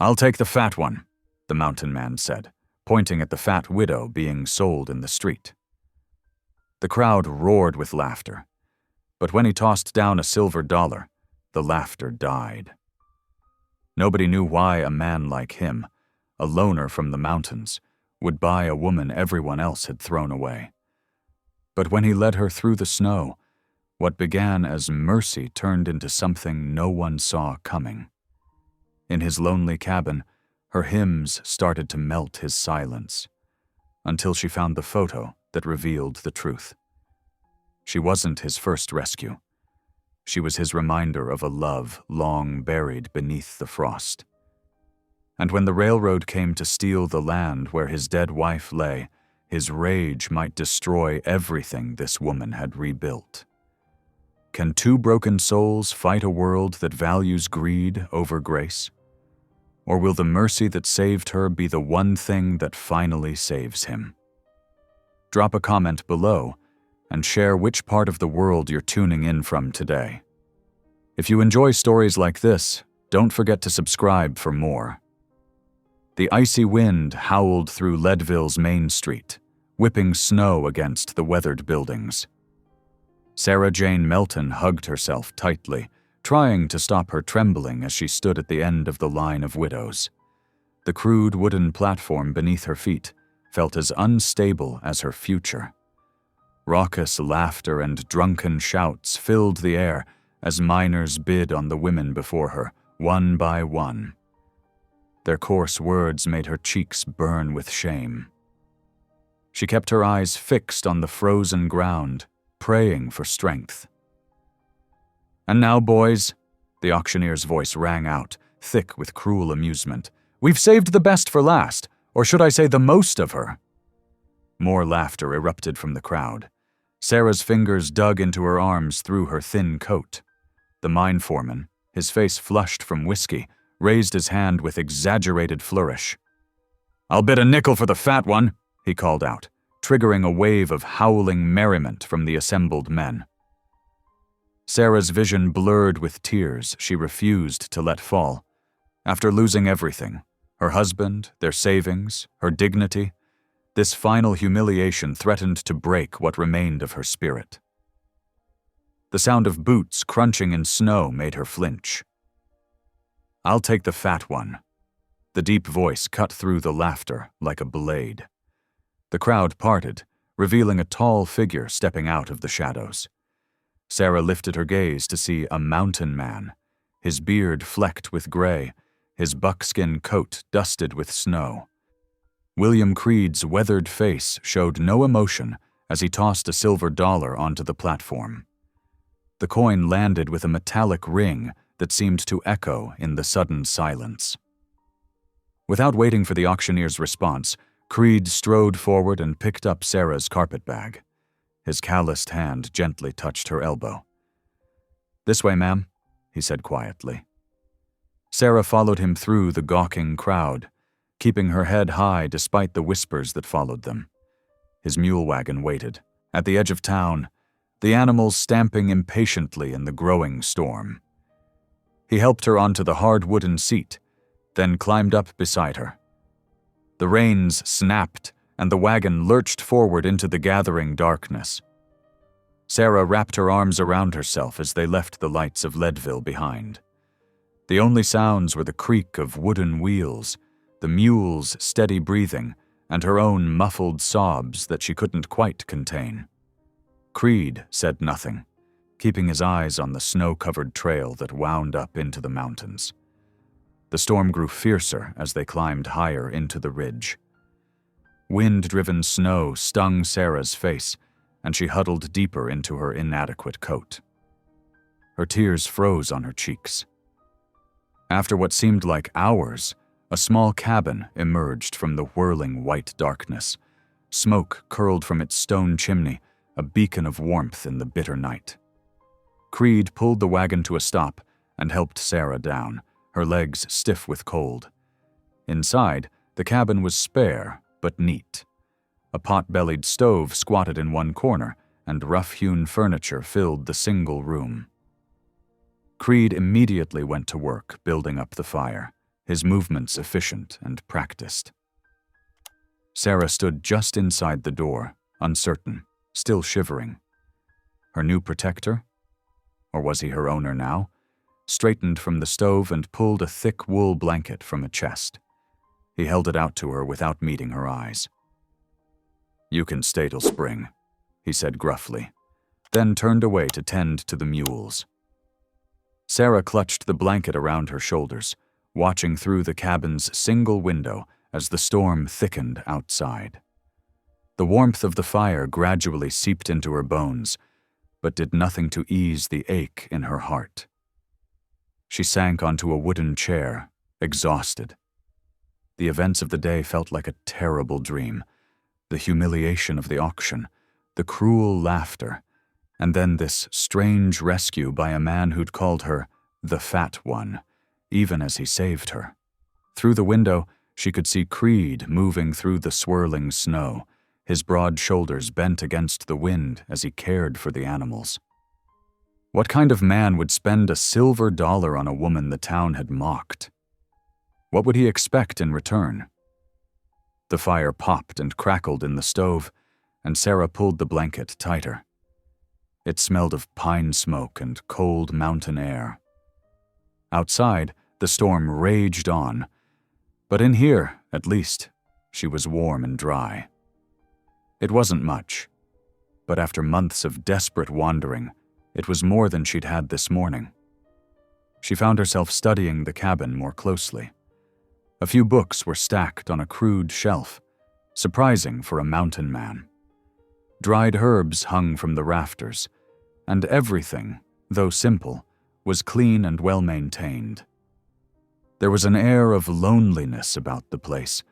"I'll take the fat one," the mountain man said, pointing at the fat widow being sold in the street. The crowd roared with laughter, but when he tossed down a silver dollar, the laughter died. Nobody knew why a man like him, a loner from the mountains, would buy a woman everyone else had thrown away. But when he led her through the snow, what began as mercy turned into something no one saw coming. In his lonely cabin, her hymns started to melt his silence, until she found the photo that revealed the truth. She wasn't his first rescue. She was his reminder of a love long buried beneath the frost. And when the railroad came to steal the land where his dead wife lay, his rage might destroy everything this woman had rebuilt. Can two broken souls fight a world that values greed over grace? Or will the mercy that saved her be the one thing that finally saves him? Drop a comment below and share which part of the world you're tuning in from today. If you enjoy stories like this, don't forget to subscribe for more. The icy wind howled through Leadville's Main Street, whipping snow against the weathered buildings. Sarah Jane Melton hugged herself tightly, trying to stop her trembling as she stood at the end of the line of widows. The crude wooden platform beneath her feet felt as unstable as her future. Raucous laughter and drunken shouts filled the air as miners bid on the women before her, one by one. Their coarse words made her cheeks burn with shame. She kept her eyes fixed on the frozen ground, praying for strength. "And now, boys," the auctioneer's voice rang out, thick with cruel amusement, "we've saved the best for last, or should I say the most of her." More laughter erupted from the crowd. Sarah's fingers dug into her arms through her thin coat. The mine foreman, his face flushed from whiskey, raised his hand with exaggerated flourish. "I'll bid a nickel for the fat one," he called out, triggering a wave of howling merriment from the assembled men. Sarah's vision blurred with tears she refused to let fall. After losing everything, her husband, their savings, her dignity, this final humiliation threatened to break what remained of her spirit. The sound of boots crunching in snow made her flinch. "I'll take the fat one." The deep voice cut through the laughter like a blade. The crowd parted, revealing a tall figure stepping out of the shadows. Sarah lifted her gaze to see a mountain man, his beard flecked with gray, his buckskin coat dusted with snow. William Creed's weathered face showed no emotion as he tossed a silver dollar onto the platform. The coin landed with a metallic ring that seemed to echo in the sudden silence. Without waiting for the auctioneer's response, Creed strode forward and picked up Sarah's carpetbag. His calloused hand gently touched her elbow. "This way, ma'am," he said quietly. Sarah followed him through the gawking crowd, keeping her head high despite the whispers that followed them. His mule wagon waited, at the edge of town, the animals stamping impatiently in the growing storm. He helped her onto the hard wooden seat, then climbed up beside her. The reins snapped, and the wagon lurched forward into the gathering darkness. Sarah wrapped her arms around herself as they left the lights of Leadville behind. The only sounds were the creak of wooden wheels, the mule's steady breathing, and her own muffled sobs that she couldn't quite contain. Creed said nothing, keeping his eyes on the snow-covered trail that wound up into the mountains. The storm grew fiercer as they climbed higher into the ridge. Wind-driven snow stung Sarah's face, and she huddled deeper into her inadequate coat. Her tears froze on her cheeks. After what seemed like hours, a small cabin emerged from the whirling white darkness. Smoke curled from its stone chimney, a beacon of warmth in the bitter night. Creed pulled the wagon to a stop and helped Sarah down, her legs stiff with cold. Inside, the cabin was spare but neat. A pot-bellied stove squatted in one corner, and rough-hewn furniture filled the single room. Creed immediately went to work building up the fire, his movements efficient and practiced. Sarah stood just inside the door, uncertain, still shivering. Her new protector? Or was he her owner now? Straightened from the stove and pulled a thick wool blanket from a chest. He held it out to her without meeting her eyes. "You can stay till spring," he said gruffly, then turned away to tend to the mules. Sarah clutched the blanket around her shoulders, watching through the cabin's single window as the storm thickened outside. The warmth of the fire gradually seeped into her bones, but did nothing to ease the ache in her heart. She sank onto a wooden chair, exhausted. The events of the day felt like a terrible dream. The humiliation of the auction, the cruel laughter, and then this strange rescue by a man who'd called her the Fat One, even as he saved her. Through the window, she could see Creed moving through the swirling snow, his broad shoulders bent against the wind as he cared for the animals. What kind of man would spend a silver dollar on a woman the town had mocked? What would he expect in return? The fire popped and crackled in the stove, and Sarah pulled the blanket tighter. It smelled of pine smoke and cold mountain air. Outside, the storm raged on, but in here, at least, she was warm and dry. It wasn't much, but after months of desperate wandering, it was more than she'd had this morning. She found herself studying the cabin more closely. A few books were stacked on a crude shelf, surprising for a mountain man. Dried herbs hung from the rafters, and everything, though simple, was clean and well-maintained. There was an air of loneliness about the place,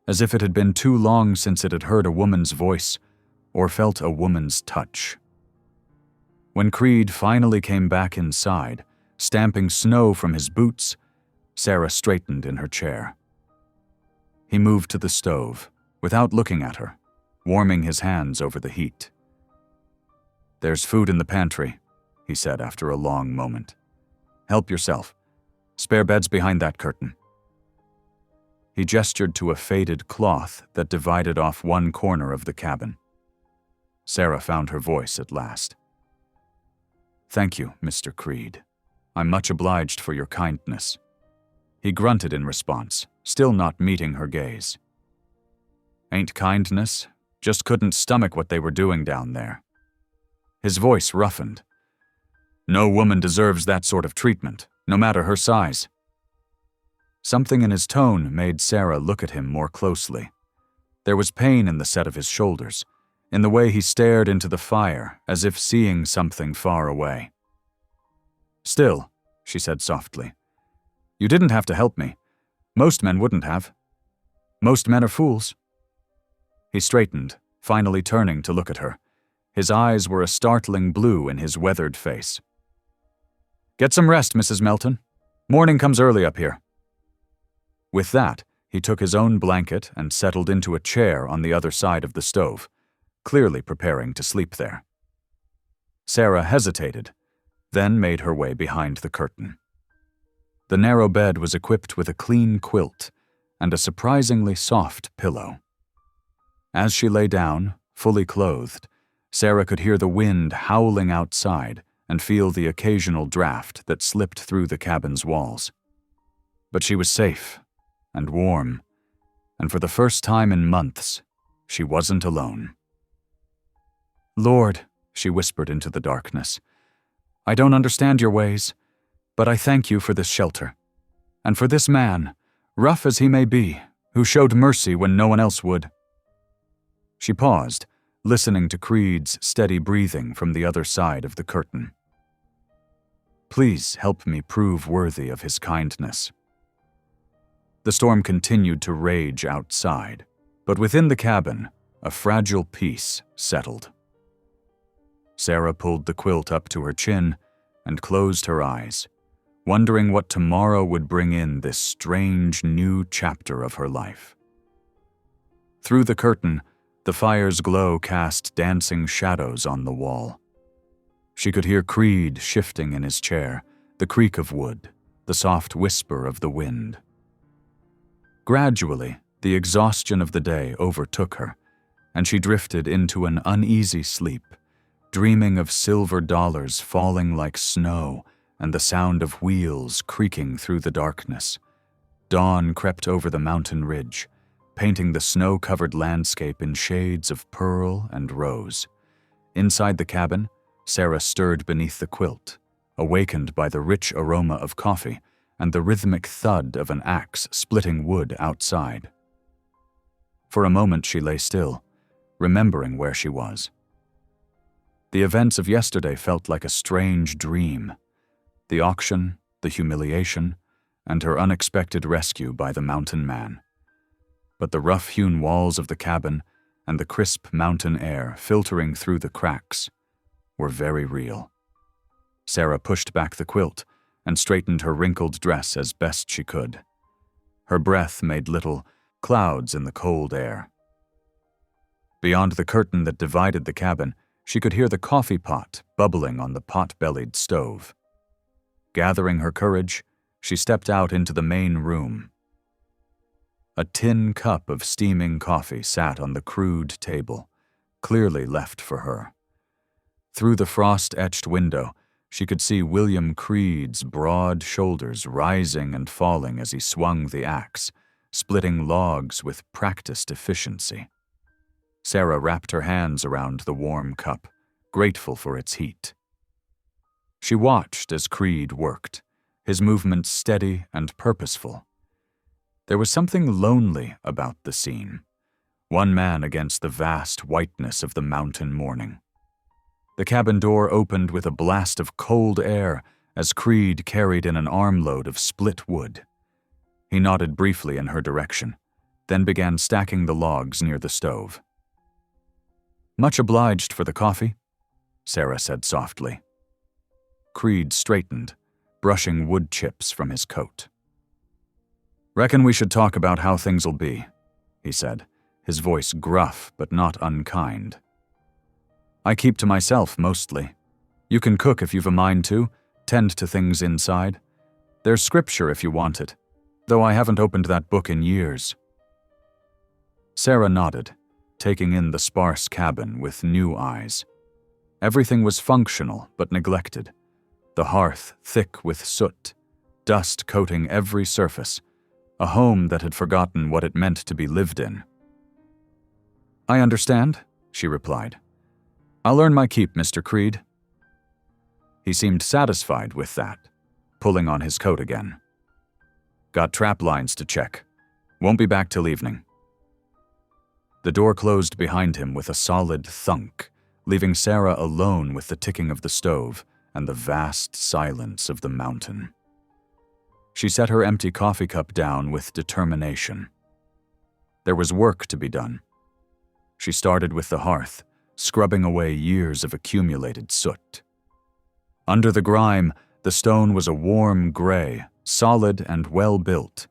as if it had been too long since it had heard a woman's voice or felt a woman's touch. When Creed finally came back inside, stamping snow from his boots, Sarah straightened in her chair. He moved to the stove, without looking at her, warming his hands over the heat. "There's food in the pantry," he said after a long moment. "Help yourself. Spare bed's behind that curtain." He gestured to a faded cloth that divided off one corner of the cabin. Sarah found her voice at last. "Thank you, Mr. Creed. I'm much obliged for your kindness." He grunted in response, still not meeting her gaze. "Ain't kindness, just couldn't stomach what they were doing down there." His voice roughened. "No woman deserves that sort of treatment, no matter her size." Something in his tone made Sarah look at him more closely. There was pain in the set of his shoulders, in the way he stared into the fire as if seeing something far away. "Still," she said softly, "you didn't have to help me. Most men wouldn't have. Most men are fools." He straightened, finally turning to look at her. His eyes were a startling blue in his weathered face. "Get some rest, Mrs. Melton. Morning comes early up here." With that, he took his own blanket and settled into a chair on the other side of the stove, clearly preparing to sleep there. Sarah hesitated, then made her way behind the curtain. The narrow bed was equipped with a clean quilt and a surprisingly soft pillow. As she lay down, fully clothed, Sarah could hear the wind howling outside and feel the occasional draft that slipped through the cabin's walls. But she was safe and warm, and for the first time in months, she wasn't alone. "Lord," she whispered into the darkness, "I don't understand your ways, but I thank you for this shelter, and for this man, rough as he may be, who showed mercy when no one else would." She paused, listening to Creed's steady breathing from the other side of the curtain. "Please help me prove worthy of his kindness." The storm continued to rage outside, but within the cabin, a fragile peace settled. Sarah pulled the quilt up to her chin and closed her eyes, wondering what tomorrow would bring in this strange new chapter of her life. Through the curtain, the fire's glow cast dancing shadows on the wall. She could hear Creed shifting in his chair, the creak of wood, the soft whisper of the wind. Gradually, the exhaustion of the day overtook her, and she drifted into an uneasy sleep, dreaming of silver dollars falling like snow and the sound of wheels creaking through the darkness. Dawn crept over the mountain ridge, painting the snow-covered landscape in shades of pearl and rose. Inside the cabin, Sarah stirred beneath the quilt, awakened by the rich aroma of coffee and the rhythmic thud of an axe splitting wood outside. For a moment she lay still, remembering where she was. The events of yesterday felt like a strange dream. The auction, the humiliation, and her unexpected rescue by the mountain man. But the rough-hewn walls of the cabin and the crisp mountain air filtering through the cracks were very real. Sarah pushed back the quilt and straightened her wrinkled dress as best she could. Her breath made little clouds in the cold air. Beyond the curtain that divided the cabin, she could hear the coffee pot bubbling on the pot-bellied stove. Gathering her courage, she stepped out into the main room. A tin cup of steaming coffee sat on the crude table, clearly left for her. Through the frost-etched window, she could see William Creed's broad shoulders rising and falling as he swung the axe, splitting logs with practiced efficiency. Sarah wrapped her hands around the warm cup, grateful for its heat. She watched as Creed worked, his movements steady and purposeful. There was something lonely about the scene, one man against the vast whiteness of the mountain morning. The cabin door opened with a blast of cold air as Creed carried in an armload of split wood. He nodded briefly in her direction, then began stacking the logs near the stove. "Much obliged for the coffee," Sarah said softly. Creed straightened, brushing wood chips from his coat. "Reckon we should talk about how things'll be," he said, his voice gruff but not unkind. "I keep to myself mostly. You can cook if you've a mind to, tend to things inside. There's scripture if you want it, though I haven't opened that book in years." Sarah nodded, taking in the sparse cabin with new eyes. Everything was functional but neglected. The hearth thick with soot, dust coating every surface, a home that had forgotten what it meant to be lived in. "I understand," she replied. "I'll earn my keep, Mr. Creed." He seemed satisfied with that, pulling on his coat again. "Got trap lines to check. Won't be back till evening." The door closed behind him with a solid thunk, leaving Sarah alone with the ticking of the stove and the vast silence of the mountain. She set her empty coffee cup down with determination. There was work to be done. She started with the hearth, scrubbing away years of accumulated soot. Under the grime, the stone was a warm gray, solid and well-built.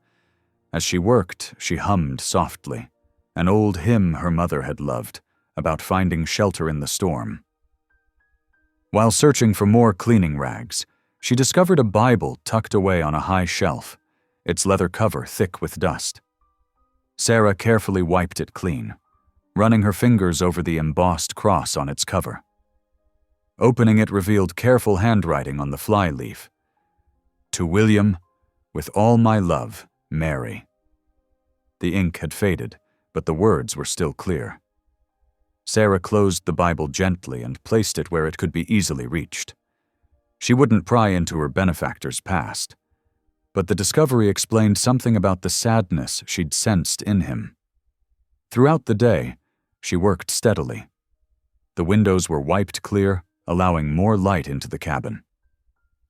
As she worked, she hummed softly, an old hymn her mother had loved, about finding shelter in the storm. While searching for more cleaning rags, she discovered a Bible tucked away on a high shelf, its leather cover thick with dust. Sarah carefully wiped it clean, running her fingers over the embossed cross on its cover. Opening it revealed careful handwriting on the flyleaf. "To William, with all my love, Mary." The ink had faded, but the words were still clear. Sarah closed the Bible gently and placed it where it could be easily reached. She wouldn't pry into her benefactor's past, but the discovery explained something about the sadness she'd sensed in him. Throughout the day, she worked steadily. The windows were wiped clear, allowing more light into the cabin.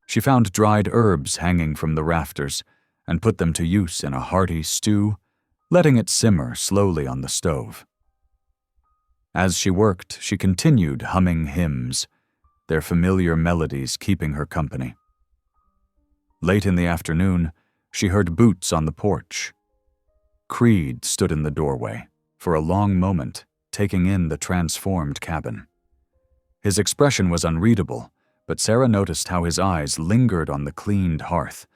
She found dried herbs hanging from the rafters and put them to use in a hearty stew, letting it simmer slowly on the stove. As she worked, she continued humming hymns, their familiar melodies keeping her company. Late in the afternoon, she heard boots on the porch. Creed stood in the doorway, for a long moment, taking in the transformed cabin. His expression was unreadable, but Sarah noticed how his eyes lingered on the cleaned hearth,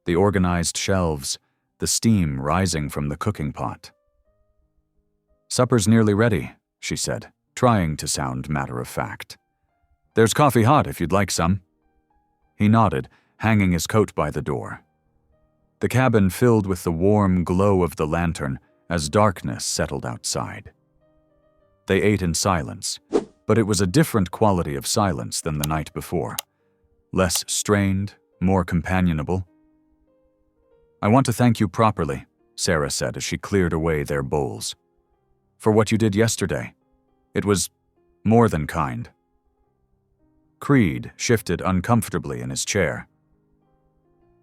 the organized shelves, the steam rising from the cooking pot. "Supper's nearly ready," she said, trying to sound matter-of-fact. "There's coffee hot if you'd like some." He nodded, hanging his coat by the door. The cabin filled with the warm glow of the lantern as darkness settled outside. They ate in silence, but it was a different quality of silence than the night before. Less strained, more companionable. "I want to thank you properly," Sarah said as she cleared away their bowls. "For what you did yesterday. It was more than kind." Creed shifted uncomfortably in his chair.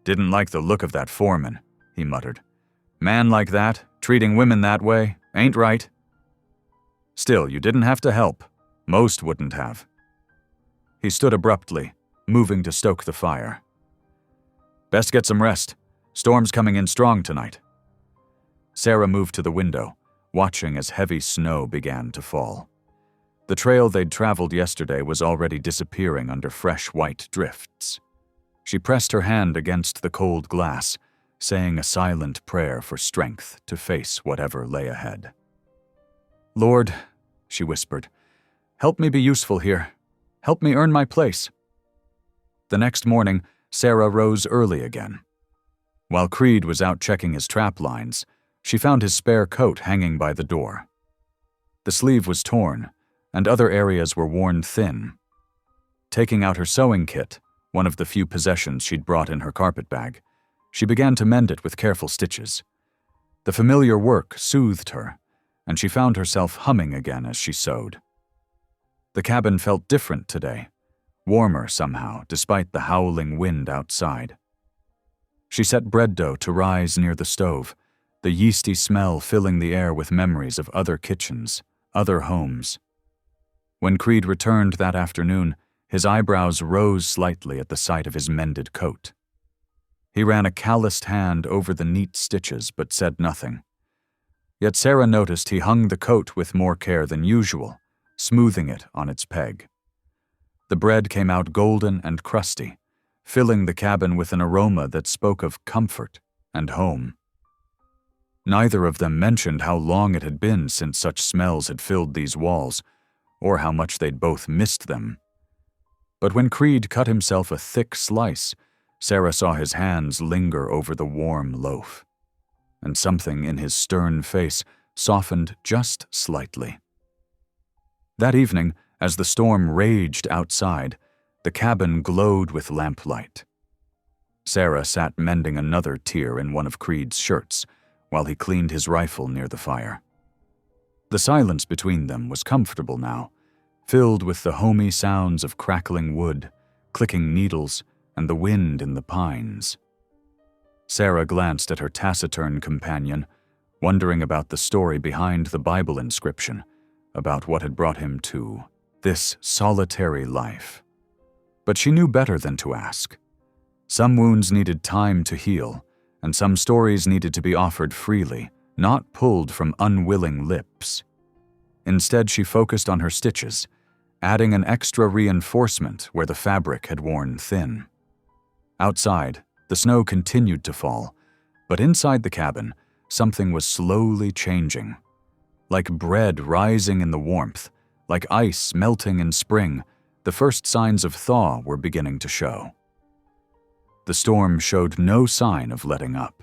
"Didn't like the look of that foreman," he muttered. "Man like that, treating women that way, ain't right." "Still, you didn't have to help. Most wouldn't have." He stood abruptly, moving to stoke the fire. "Best get some rest. Storm's coming in strong tonight." Sarah moved to the window, watching as heavy snow began to fall. The trail they'd traveled yesterday was already disappearing under fresh white drifts. She pressed her hand against the cold glass, saying a silent prayer for strength to face whatever lay ahead. "Lord," she whispered, "help me be useful here. Help me earn my place." The next morning, Sarah rose early again. While Creed was out checking his trap lines, she found his spare coat hanging by the door. The sleeve was torn, and other areas were worn thin. Taking out her sewing kit, one of the few possessions she'd brought in her carpet bag, she began to mend it with careful stitches. The familiar work soothed her, and she found herself humming again as she sewed. The cabin felt different today, warmer somehow, despite the howling wind outside. She set bread dough to rise near the stove, the yeasty smell filling the air with memories of other kitchens, other homes. When Creed returned that afternoon, his eyebrows rose slightly at the sight of his mended coat. He ran a calloused hand over the neat stitches but said nothing. Yet Sarah noticed he hung the coat with more care than usual, smoothing it on its peg. The bread came out golden and crusty, filling the cabin with an aroma that spoke of comfort and home. Neither of them mentioned how long it had been since such smells had filled these walls, or how much they'd both missed them. But when Creed cut himself a thick slice, Sarah saw his hands linger over the warm loaf, and something in his stern face softened just slightly. That evening, as the storm raged outside, the cabin glowed with lamplight. Sarah sat mending another tear in one of Creed's shirts, while he cleaned his rifle near the fire. The silence between them was comfortable now, filled with the homey sounds of crackling wood, clicking needles, and the wind in the pines. Sarah glanced at her taciturn companion, wondering about the story behind the Bible inscription, about what had brought him to this solitary life. But she knew better than to ask. Some wounds needed time to heal, and some stories needed to be offered freely, not pulled from unwilling lips. Instead, she focused on her stitches, adding an extra reinforcement where the fabric had worn thin. Outside, the snow continued to fall, but inside the cabin, something was slowly changing. Like bread rising in the warmth, like ice melting in spring, the first signs of thaw were beginning to show. The storm showed no sign of letting up.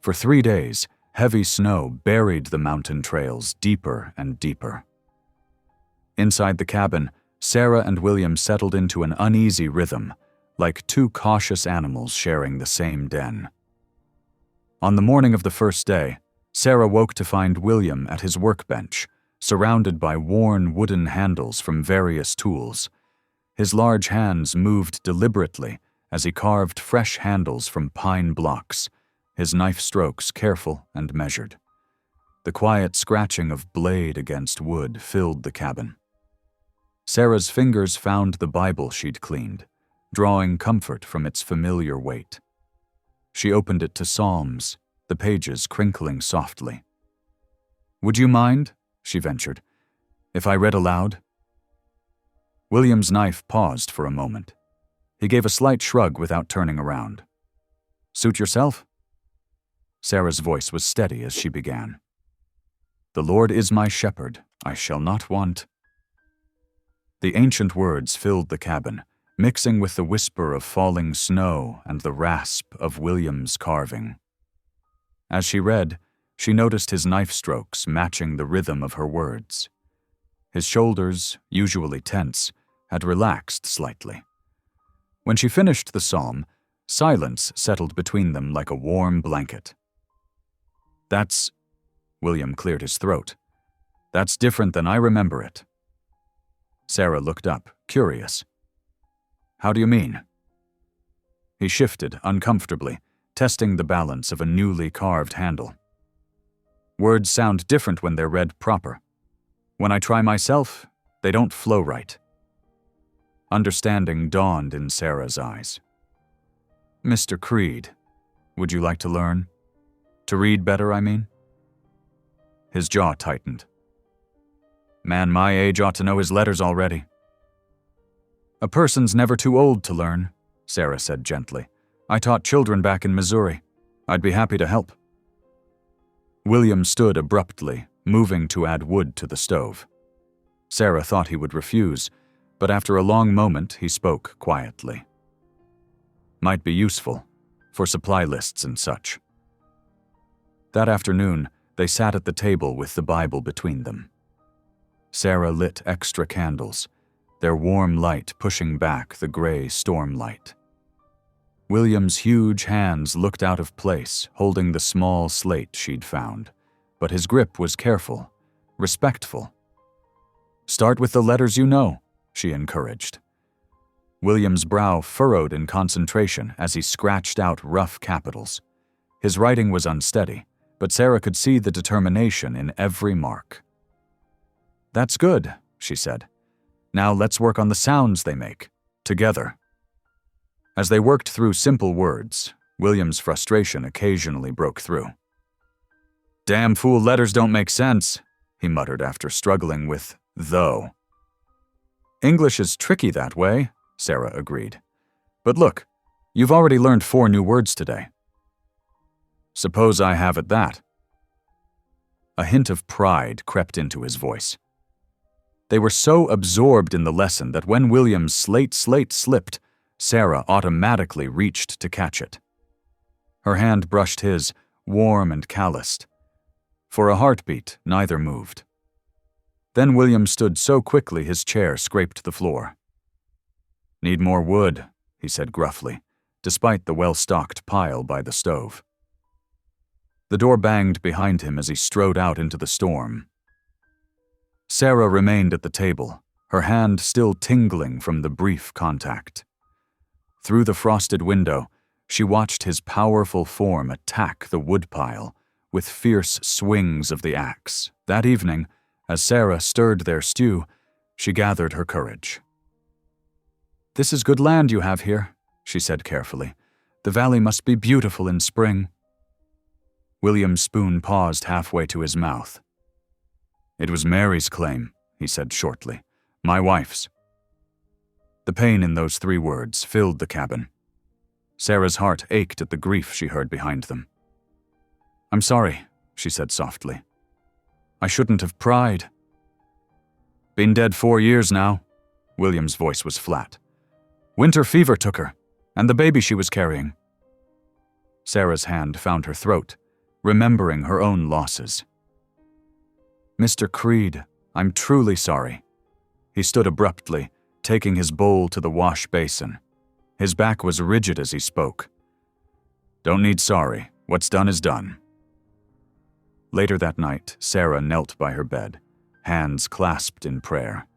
For 3 days, heavy snow buried the mountain trails deeper and deeper. Inside the cabin, Sarah and William settled into an uneasy rhythm, like two cautious animals sharing the same den. On the morning of the first day, Sarah woke to find William at his workbench, surrounded by worn wooden handles from various tools. His large hands moved deliberately as he carved fresh handles from pine blocks, his knife strokes careful and measured. The quiet scratching of blade against wood filled the cabin. Sarah's fingers found the Bible she'd cleaned, drawing comfort from its familiar weight. She opened it to Psalms, the pages crinkling softly. "Would you mind," she ventured, "if I read aloud?" William's knife paused for a moment. He gave a slight shrug without turning around. "Suit yourself?" Sarah's voice was steady as she began. "The Lord is my shepherd, I shall not want." The ancient words filled the cabin, mixing with the whisper of falling snow and the rasp of William's carving. As she read, she noticed his knife strokes matching the rhythm of her words. His shoulders, usually tense, had relaxed slightly. When she finished the psalm, silence settled between them like a warm blanket. "That's—" William cleared his throat. "That's different than I remember it." Sarah looked up, curious. "How do you mean?" He shifted uncomfortably, testing the balance of a newly carved handle. "Words sound different when they're read proper. When I try myself, they don't flow right." Understanding dawned in Sarah's eyes. "Mr. Creed, would you like to learn? To read better, I mean?" His jaw tightened. "Man my age ought to know his letters already." "A person's never too old to learn," Sarah said gently. "I taught children back in Missouri. I'd be happy to help." William stood abruptly, moving to add wood to the stove. Sarah thought he would refuse, but after a long moment he spoke quietly. "Might be useful, for supply lists and such." That afternoon, they sat at the table with the Bible between them. Sarah lit extra candles, their warm light pushing back the gray storm light. William's huge hands looked out of place, holding the small slate she'd found, but his grip was careful, respectful. "Start with the letters you know," she encouraged. William's brow furrowed in concentration as he scratched out rough capitals. His writing was unsteady, but Sarah could see the determination in every mark. "That's good," she said. "Now let's work on the sounds they make, together." As they worked through simple words, William's frustration occasionally broke through. "Damn fool letters don't make sense," he muttered after struggling with "though." "English is tricky that way," Sarah agreed. "But look, you've already learned 4 new words today." "Suppose I have at that." A hint of pride crept into his voice. They were so absorbed in the lesson that when William's slate slipped, Sarah automatically reached to catch it. Her hand brushed his, warm and calloused. For a heartbeat, neither moved. Then William stood so quickly his chair scraped the floor. "Need more wood," he said gruffly, despite the well-stocked pile by the stove. The door banged behind him as he strode out into the storm. Sarah remained at the table, her hand still tingling from the brief contact. Through the frosted window, she watched his powerful form attack the woodpile with fierce swings of the axe. That evening, as Sarah stirred their stew, she gathered her courage. "This is good land you have here," she said carefully. "The valley must be beautiful in spring." William's spoon paused halfway to his mouth. "It was Mary's claim," he said shortly. "My wife's." The pain in those 3 words filled the cabin. Sarah's heart ached at the grief she heard behind them. "I'm sorry," she said softly. "I shouldn't have pried." "Been dead 4 years now." William's voice was flat. "Winter fever took her, and the baby she was carrying." Sarah's hand found her throat, remembering her own losses. "Mr. Creed, I'm truly sorry." He stood abruptly, taking his bowl to the wash basin. His back was rigid as he spoke. "Don't need sorry. What's done is done." Later that night, Sarah knelt by her bed, hands clasped in prayer.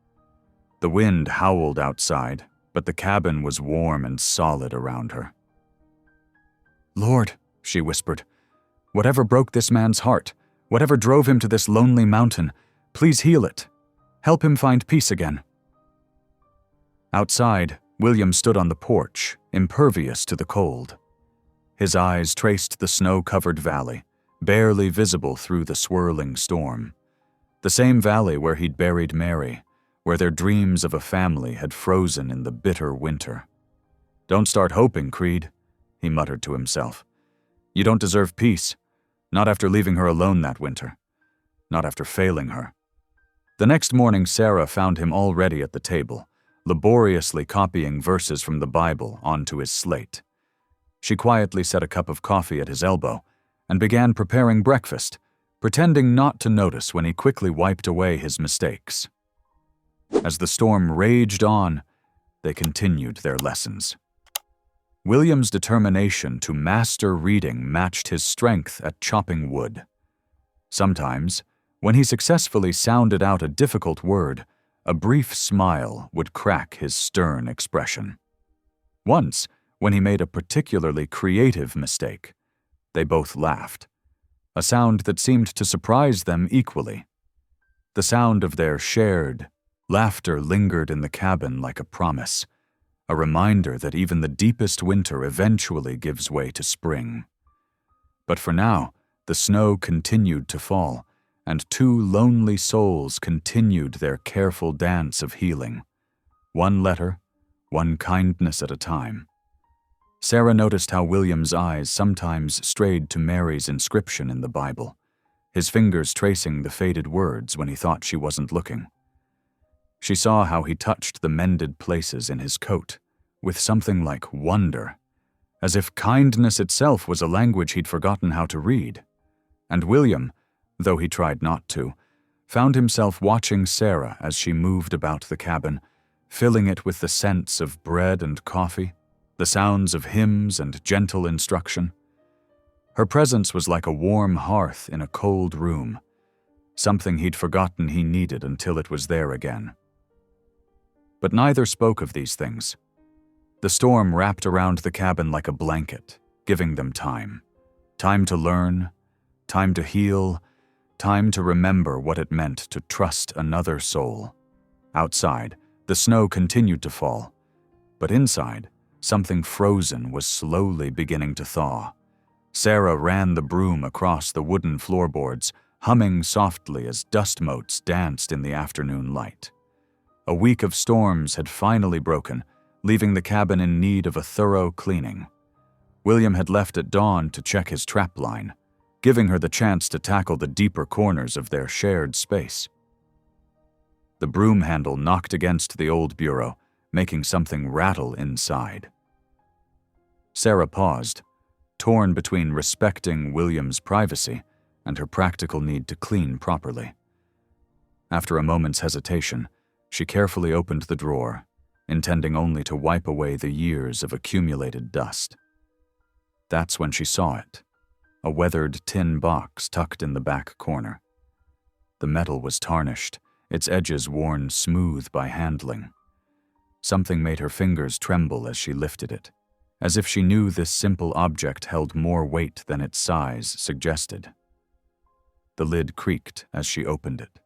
The wind howled outside, but the cabin was warm and solid around her. "Lord," she whispered, "whatever broke this man's heart, whatever drove him to this lonely mountain, please heal it. Help him find peace again." Outside, William stood on the porch, impervious to the cold. His eyes traced the snow-covered valley, barely visible through the swirling storm. The same valley where he'd buried Mary, where their dreams of a family had frozen in the bitter winter. "Don't start hoping, Creed," he muttered to himself. "You don't deserve peace. Not after leaving her alone that winter. Not after failing her. The next morning, Sarah found him already at the table, laboriously copying verses from the Bible onto his slate. She quietly set a cup of coffee at his elbow and began preparing breakfast, pretending not to notice when he quickly wiped away his mistakes. As the storm raged on, they continued their lessons. William's determination to master reading matched his strength at chopping wood. Sometimes, when he successfully sounded out a difficult word, a brief smile would crack his stern expression. Once, when he made a particularly creative mistake, they both laughed, a sound that seemed to surprise them equally. The sound of their shared laughter lingered in the cabin like a promise, a reminder that even the deepest winter eventually gives way to spring. But for now, the snow continued to fall, and two lonely souls continued their careful dance of healing, one letter, one kindness at a time. Sarah noticed how William's eyes sometimes strayed to Mary's inscription in the Bible, his fingers tracing the faded words when he thought she wasn't looking. She saw how he touched the mended places in his coat, with something like wonder, as if kindness itself was a language he'd forgotten how to read. And William, though he tried not to, found himself watching Sarah as she moved about the cabin, filling it with the scents of bread and coffee, the sounds of hymns and gentle instruction. Her presence was like a warm hearth in a cold room, something he'd forgotten he needed until it was there again. But neither spoke of these things. The storm wrapped around the cabin like a blanket, giving them time. Time to learn, time to heal, time to remember what it meant to trust another soul. Outside, the snow continued to fall, but inside, something frozen was slowly beginning to thaw. Sarah ran the broom across the wooden floorboards, humming softly as dust motes danced in the afternoon light. A week of storms had finally broken, leaving the cabin in need of a thorough cleaning. William had left at dawn to check his trap line, giving her the chance to tackle the deeper corners of their shared space. The broom handle knocked against the old bureau, making something rattle inside. Sarah paused, torn between respecting William's privacy and her practical need to clean properly. After a moment's hesitation, she carefully opened the drawer, intending only to wipe away the years of accumulated dust. That's when she saw it, a weathered tin box tucked in the back corner. The metal was tarnished, its edges worn smooth by handling. Something made her fingers tremble as she lifted it, as if she knew this simple object held more weight than its size suggested. The lid creaked as she opened it.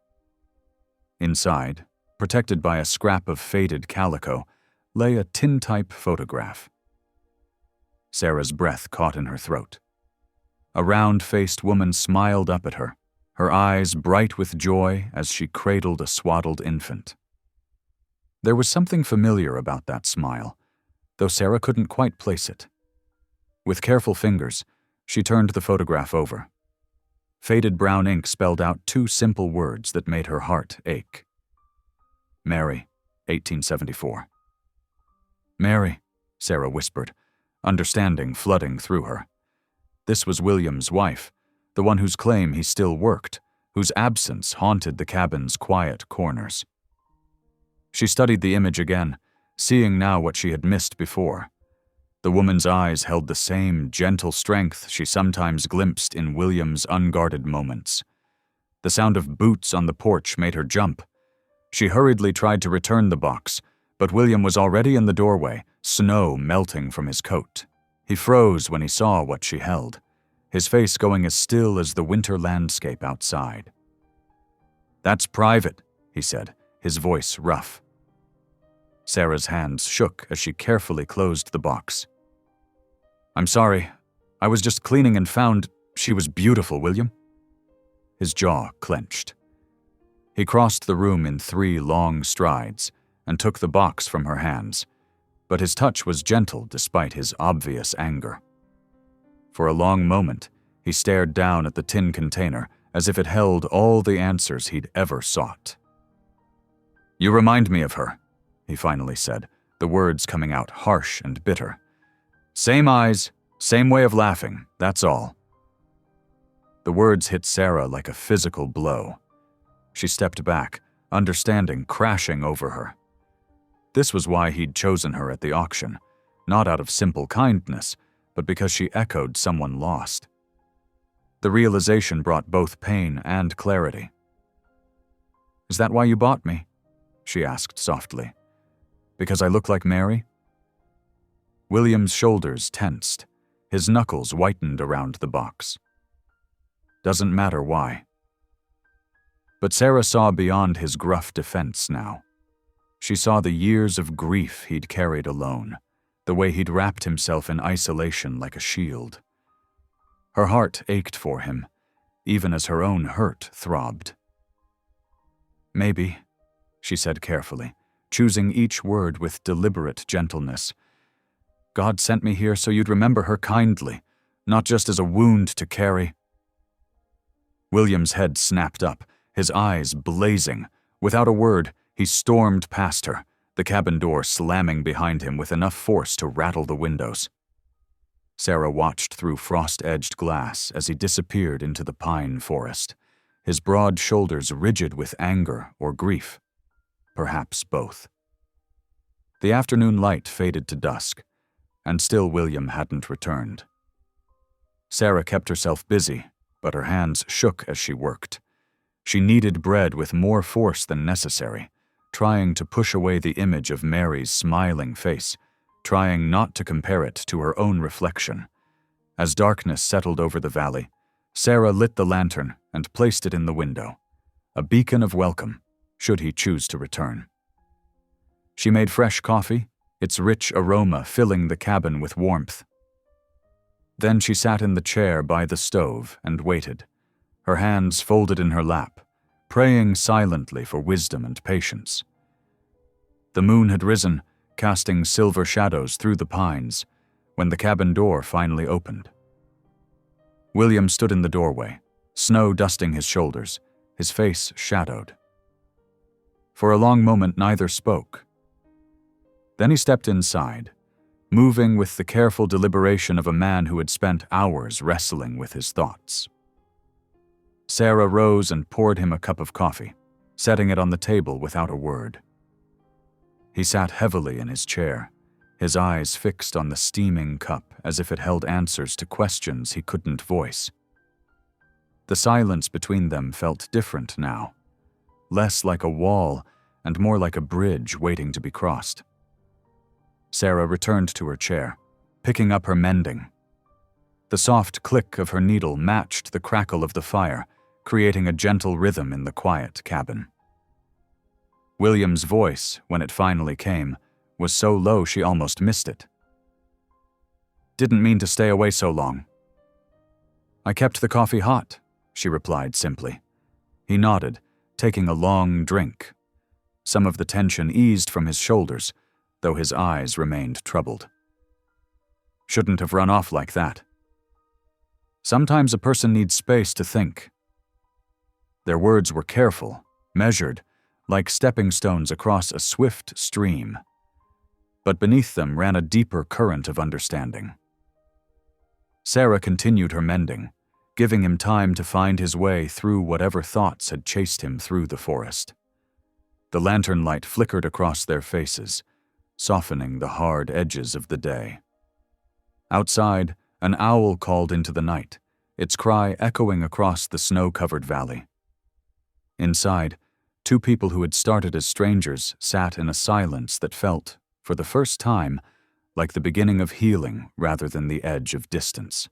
Inside, protected by a scrap of faded calico, lay a tintype photograph. Sarah's breath caught in her throat. A round-faced woman smiled up at her, her eyes bright with joy as she cradled a swaddled infant. There was something familiar about that smile, though Sarah couldn't quite place it. With careful fingers, she turned the photograph over. Faded brown ink spelled out two simple words that made her heart ache. Mary, 1874. Mary, Sarah whispered, understanding flooding through her. This was William's wife, the one whose claim he still worked, whose absence haunted the cabin's quiet corners. She studied the image again, seeing now what she had missed before. The woman's eyes held the same gentle strength she sometimes glimpsed in William's unguarded moments. The sound of boots on the porch made her jump. She hurriedly tried to return the box, but William was already in the doorway, snow melting from his coat. He froze when he saw what she held, his face going as still as the winter landscape outside. "That's private," he said, his voice rough. Sarah's hands shook as she carefully closed the box. "I'm sorry. I was just cleaning and found she was beautiful, William." His jaw clenched. He crossed the room in 3 long strides and took the box from her hands, but his touch was gentle despite his obvious anger. For a long moment, He stared down at the tin container as if it held all the answers he'd ever sought. "You remind me of her," he finally said, the words coming out harsh and bitter. "Same eyes, same way of laughing, that's all." The words hit Sarah like a physical blow. She stepped back, understanding crashing over her. This was why he'd chosen her at the auction, not out of simple kindness, but because she echoed someone lost. The realization brought both pain and clarity. "Is that why you bought me?" she asked softly. "Because I look like Mary?" William's shoulders tensed. His knuckles whitened around the box. "Doesn't matter why." But Sarah saw beyond his gruff defense now. She saw the years of grief he'd carried alone, the way he'd wrapped himself in isolation like a shield. Her heart ached for him, even as her own hurt throbbed. "Maybe," she said carefully, choosing each word with deliberate gentleness. "God sent me here so you'd remember her kindly, not just as a wound to carry." William's head snapped up, his eyes blazing. Without a word, he stormed past her, the cabin door slamming behind him with enough force to rattle the windows. Sarah watched through frost-edged glass as he disappeared into the pine forest, his broad shoulders rigid with anger or grief, perhaps both. The afternoon light faded to dusk, and still William hadn't returned. Sarah kept herself busy, but her hands shook as she worked. She kneaded bread with more force than necessary, trying to push away the image of Mary's smiling face, trying not to compare it to her own reflection. As darkness settled over the valley, Sarah lit the lantern and placed it in the window, a beacon of welcome, should he choose to return. She made fresh coffee, its rich aroma filling the cabin with warmth. Then she sat in the chair by the stove and waited, her hands folded in her lap, praying silently for wisdom and patience. The moon had risen, casting silver shadows through the pines, when the cabin door finally opened. William stood in the doorway, snow dusting his shoulders, his face shadowed. For a long moment neither spoke. Then he stepped inside, moving with the careful deliberation of a man who had spent hours wrestling with his thoughts. Sarah rose and poured him a cup of coffee, setting it on the table without a word. He sat heavily in his chair, his eyes fixed on the steaming cup as if it held answers to questions he couldn't voice. The silence between them felt different now, less like a wall and more like a bridge waiting to be crossed. Sarah returned to her chair, picking up her mending. The soft click of her needle matched the crackle of the fire, creating a gentle rhythm in the quiet cabin. William's voice, when it finally came, was so low she almost missed it. "Didn't mean to stay away so long." "I kept the coffee hot," she replied simply. He nodded, taking a long drink. Some of the tension eased from his shoulders, though his eyes remained troubled. "Shouldn't have run off like that. Sometimes a person needs space to think." Their words were careful, measured, like stepping stones across a swift stream. But beneath them ran a deeper current of understanding. Sarah continued her mending, giving him time to find his way through whatever thoughts had chased him through the forest. The lantern light flickered across their faces, softening the hard edges of the day. Outside, an owl called into the night, its cry echoing across the snow-covered valley. Inside, two people who had started as strangers sat in a silence that felt, for the first time, like the beginning of healing rather than the edge of distance.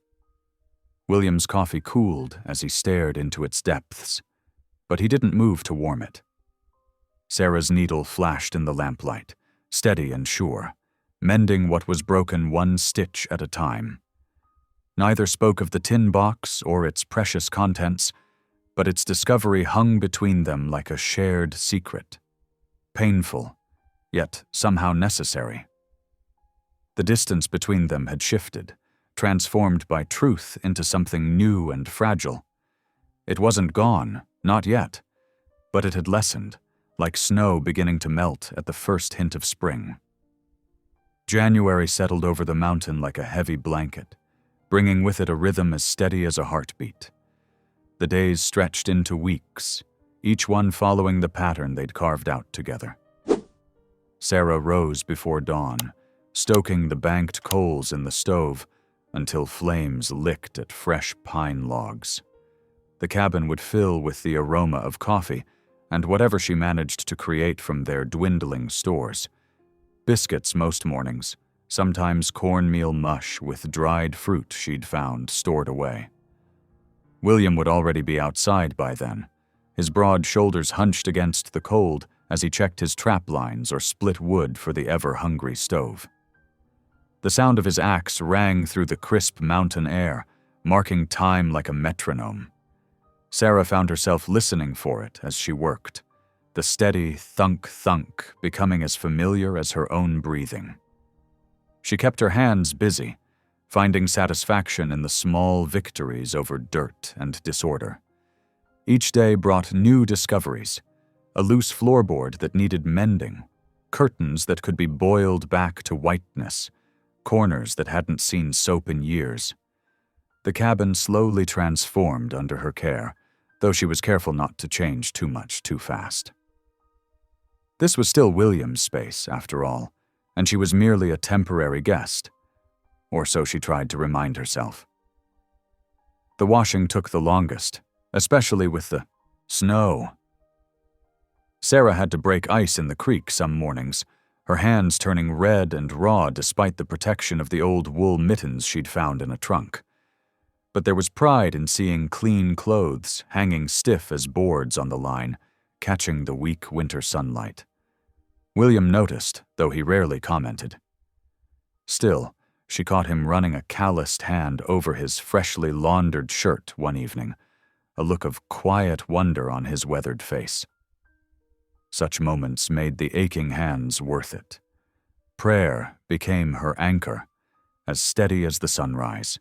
William's coffee cooled as he stared into its depths, but he didn't move to warm it. Sarah's needle flashed in the lamplight, steady and sure, mending what was broken one stitch at a time. Neither spoke of the tin box or its precious contents, but its discovery hung between them like a shared secret. Painful, yet somehow necessary. The distance between them had shifted, transformed by truth into something new and fragile. It wasn't gone, not yet, but it had lessened, like snow beginning to melt at the first hint of spring. January settled over the mountain like a heavy blanket, bringing with it a rhythm as steady as a heartbeat. The days stretched into weeks, each one following the pattern they'd carved out together. Sarah rose before dawn, stoking the banked coals in the stove until flames licked at fresh pine logs. The cabin would fill with the aroma of coffee and whatever she managed to create from their dwindling stores. Biscuits most mornings, sometimes cornmeal mush with dried fruit she'd found stored away. William would already be outside by then, his broad shoulders hunched against the cold as he checked his trap lines or split wood for the ever-hungry stove. The sound of his axe rang through the crisp mountain air, marking time like a metronome. Sarah found herself listening for it as she worked, the steady thunk-thunk becoming as familiar as her own breathing. She kept her hands busy, finding satisfaction in the small victories over dirt and disorder. Each day brought new discoveries: a loose floorboard that needed mending, curtains that could be boiled back to whiteness, corners that hadn't seen soap in years. The cabin slowly transformed under her care, though she was careful not to change too much too fast. This was still William's space, after all, and she was merely a temporary guest. Or so she tried to remind herself. The washing took the longest, especially with the snow. Sarah had to break ice in the creek some mornings, her hands turning red and raw despite the protection of the old wool mittens she'd found in a trunk. But there was pride in seeing clean clothes hanging stiff as boards on the line, catching the weak winter sunlight. William noticed, though he rarely commented. Still, she caught him running a calloused hand over his freshly laundered shirt one evening, a look of quiet wonder on his weathered face. Such moments made the aching hands worth it. Prayer became her anchor, as steady as the sunrise.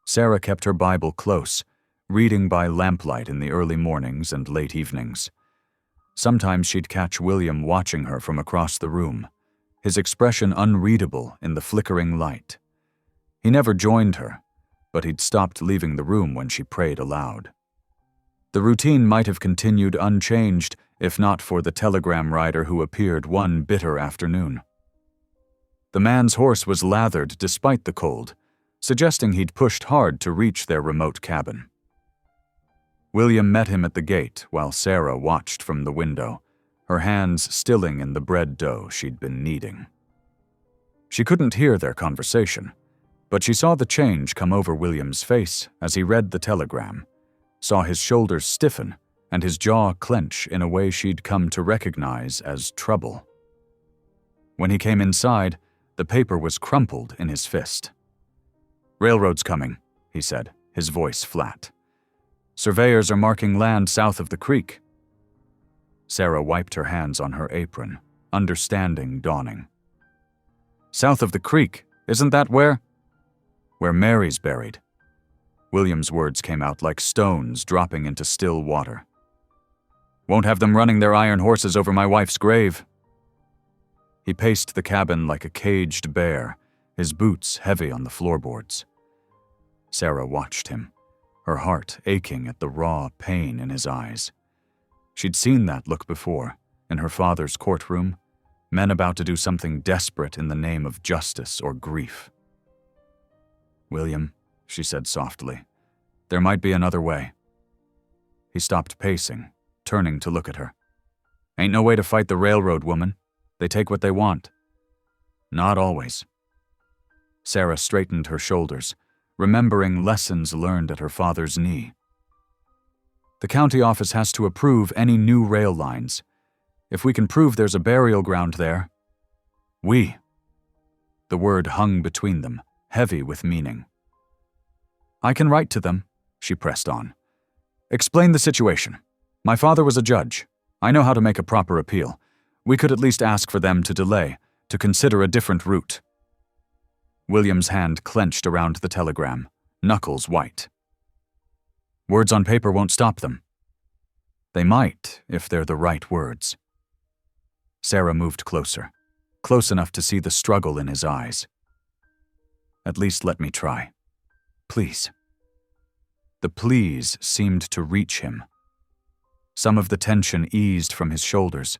Sarah kept her Bible close, reading by lamplight in the early mornings and late evenings. Sometimes she'd catch William watching her from across the room, his expression unreadable in the flickering light. He never joined her, but he'd stopped leaving the room when she prayed aloud. The routine might have continued unchanged if not for the telegram rider who appeared one bitter afternoon. The man's horse was lathered despite the cold, suggesting he'd pushed hard to reach their remote cabin. William met him at the gate while Sarah watched from the window, her hands stilling in the bread dough she'd been kneading. She couldn't hear their conversation, but she saw the change come over William's face as he read the telegram, saw his shoulders stiffen and his jaw clench in a way she'd come to recognize as trouble. When he came inside, the paper was crumpled in his fist. "Railroad's coming," he said, his voice flat. "Surveyors are marking land south of the creek." Sarah wiped her hands on her apron, understanding dawning. "South of the creek, isn't that where?" "Where Mary's buried." William's words came out like stones dropping into still water. "Won't have them running their iron horses over my wife's grave." He paced the cabin like a caged bear, his boots heavy on the floorboards. Sarah watched him, her heart aching at the raw pain in his eyes. She'd seen that look before, in her father's courtroom, men about to do something desperate in the name of justice or grief. "William," she said softly, "there might be another way." He stopped pacing, turning to look at her. "Ain't no way to fight the railroad, woman. They take what they want." "Not always." Sarah straightened her shoulders, remembering lessons learned at her father's knee. "The county office has to approve any new rail lines. If we can prove there's a burial ground there." "We." The word hung between them, heavy with meaning. "I can write to them," she pressed on. "Explain the situation. My father was a judge. I know how to make a proper appeal. We could at least ask for them to delay, to consider a different route." William's hand clenched around the telegram, knuckles white. Words on paper won't stop them. They might, if they're the right words. Sarah moved closer, close enough to see the struggle in his eyes. At least let me try. Please. The please seemed to reach him. Some of the tension eased from his shoulders,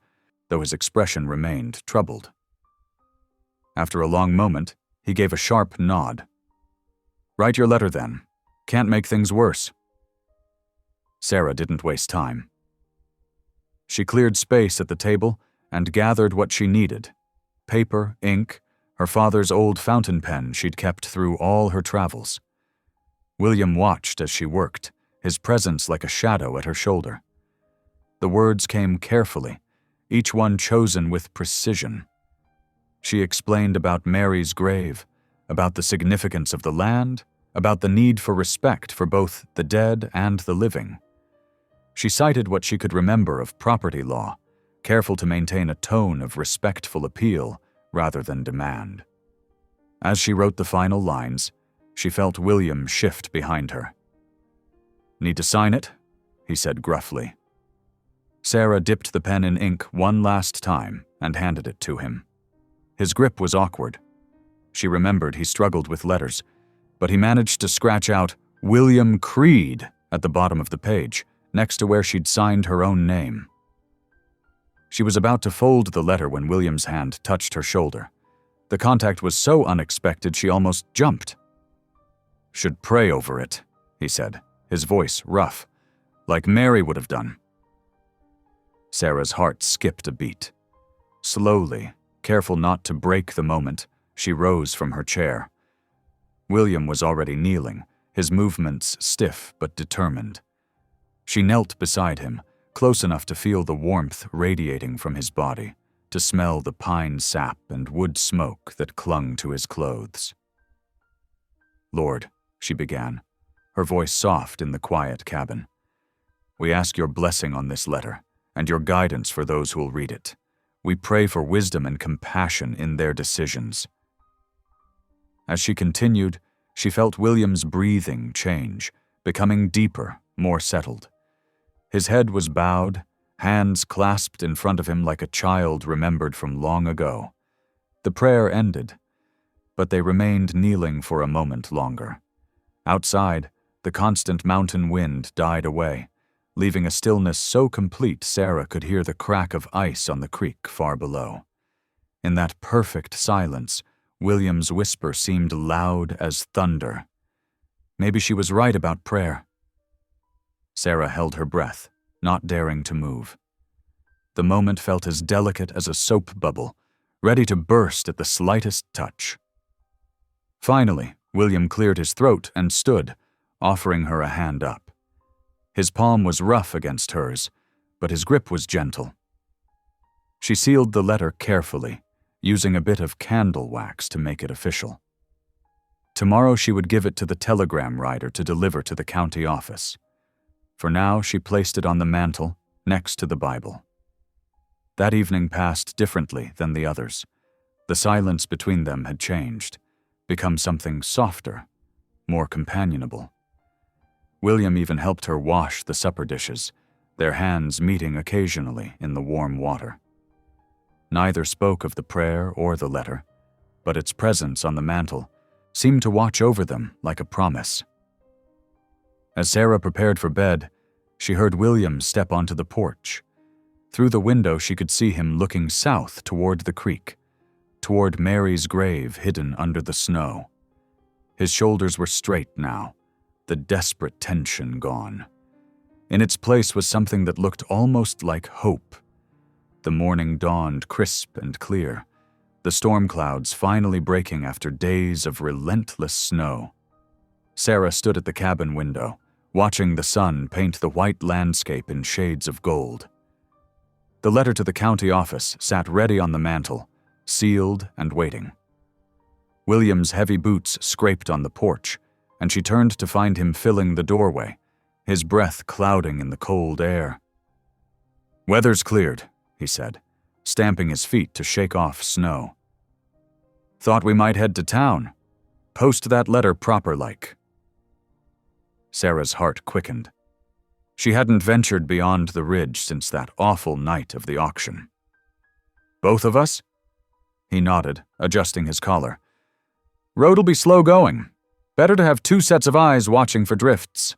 though his expression remained troubled. After a long moment, he gave a sharp nod. Write your letter then. Can't make things worse. Sarah didn't waste time. She cleared space at the table and gathered what she needed: paper, ink, her father's old fountain pen she'd kept through all her travels. William watched as she worked, his presence like a shadow at her shoulder. The words came carefully, each one chosen with precision. She explained about Mary's grave, about the significance of the land, about the need for respect for both the dead and the living. She cited what she could remember of property law, careful to maintain a tone of respectful appeal rather than demand. As she wrote the final lines, she felt William shift behind her. Need to sign it? He said gruffly. Sarah dipped the pen in ink one last time and handed it to him. His grip was awkward. She remembered he struggled with letters, but he managed to scratch out William Creed at the bottom of the page, next to where she'd signed her own name. She was about to fold the letter when William's hand touched her shoulder. The contact was so unexpected she almost jumped. Should pray over it, he said, his voice rough, like Mary would have done. Sarah's heart skipped a beat. Slowly, careful not to break the moment, she rose from her chair. William was already kneeling, his movements stiff but determined. She knelt beside him, close enough to feel the warmth radiating from his body, to smell the pine sap and wood smoke that clung to his clothes. Lord, she began, her voice soft in the quiet cabin, we ask your blessing on this letter, and your guidance for those who will read it. We pray for wisdom and compassion in their decisions. As she continued, she felt William's breathing change, becoming deeper, more settled. His head was bowed, hands clasped in front of him like a child remembered from long ago. The prayer ended, but they remained kneeling for a moment longer. Outside, the constant mountain wind died away, leaving a stillness so complete Sarah could hear the crack of ice on the creek far below. In that perfect silence, William's whisper seemed loud as thunder. Maybe she was right about prayer. Sarah held her breath, not daring to move. The moment felt as delicate as a soap bubble, ready to burst at the slightest touch. Finally, William cleared his throat and stood, offering her a hand up. His palm was rough against hers, but his grip was gentle. She sealed the letter carefully, using a bit of candle wax to make it official. Tomorrow she would give it to the telegram rider to deliver to the county office. For now, she placed it on the mantel, next to the Bible. That evening passed differently than the others. The silence between them had changed, become something softer, more companionable. William even helped her wash the supper dishes, their hands meeting occasionally in the warm water. Neither spoke of the prayer or the letter, but its presence on the mantel seemed to watch over them like a promise. As Sarah prepared for bed, she heard William step onto the porch. Through the window she could see him looking south toward the creek, toward Mary's grave hidden under the snow. His shoulders were straight now, the desperate tension gone. In its place was something that looked almost like hope. The morning dawned crisp and clear, the storm clouds finally breaking after days of relentless snow. Sarah stood at the cabin window, watching the sun paint the white landscape in shades of gold. The letter to the county office sat ready on the mantel, sealed and waiting. William's heavy boots scraped on the porch, and she turned to find him filling the doorway, his breath clouding in the cold air. "Weather's cleared," he said, stamping his feet to shake off snow. "Thought we might head to town. post that letter proper-like." Sarah's heart quickened. She hadn't ventured beyond the ridge since that awful night of the auction. "Both of us?" He nodded, adjusting his collar. "Road'll be slow going. Better to have 2 sets of eyes watching for drifts."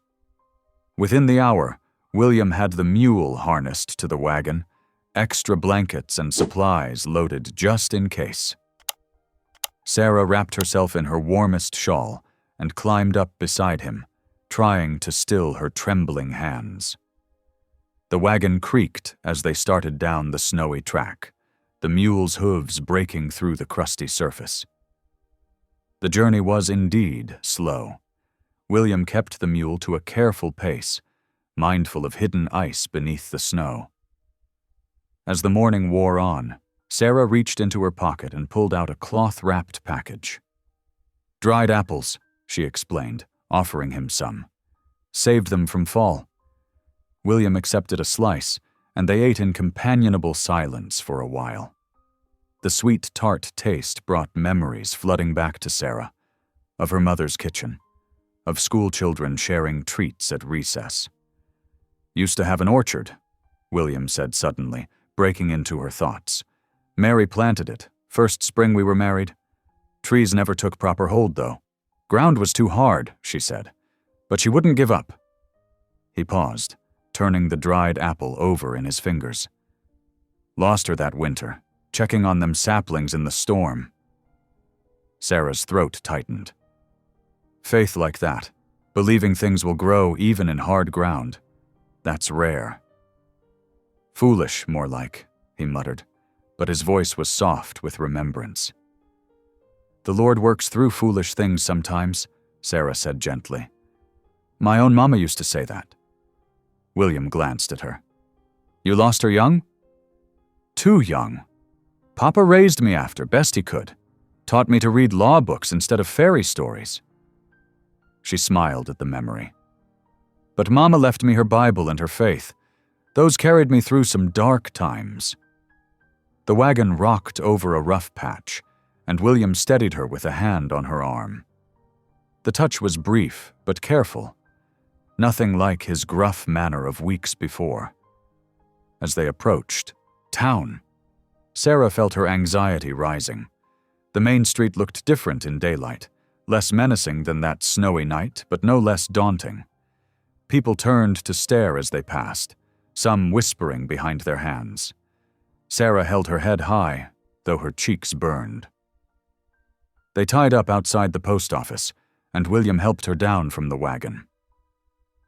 Within the hour, William had the mule harnessed to the wagon, extra blankets and supplies loaded just in case. Sarah wrapped herself in her warmest shawl and climbed up beside him, trying to still her trembling hands. The wagon creaked as they started down the snowy track, the mule's hooves breaking through the crusty surface. The journey was indeed slow. William kept the mule to a careful pace, mindful of hidden ice beneath the snow. As the morning wore on, Sarah reached into her pocket and pulled out a cloth-wrapped package. "Dried apples," she explained, offering him some. "Saved them from fall." William accepted a slice, and they ate in companionable silence for a while. The sweet, tart taste brought memories flooding back to Sarah, of her mother's kitchen, of schoolchildren sharing treats at recess. "Used to have an orchard," William said suddenly, breaking into her thoughts. "Mary planted it, first spring we were married. Trees never took proper hold, though. Ground was too hard," she said, "but she wouldn't give up." He paused, turning the dried apple over in his fingers. "Lost her that winter, checking on them saplings in the storm." Sarah's throat tightened. Faith like that, believing things will grow even in hard ground, that's rare. "Foolish, more like," he muttered, but his voice was soft with remembrance. "The Lord works through foolish things sometimes," Sarah said gently. "My own mama used to say that." William glanced at her. "You lost her young?" "Too young. Papa raised me after, best he could. Taught me to read law books instead of fairy stories." She smiled at the memory. "But Mama left me her Bible and her faith. Those carried me through some dark times." The wagon rocked over a rough patch, and William steadied her with a hand on her arm. The touch was brief, but careful. Nothing like his gruff manner of weeks before. As they approached, town. Sarah felt her anxiety rising. The main street looked different in daylight, less menacing than that snowy night, but no less daunting. People turned to stare as they passed, some whispering behind their hands. Sarah held her head high, though her cheeks burned. They tied up outside the post office, and William helped her down from the wagon.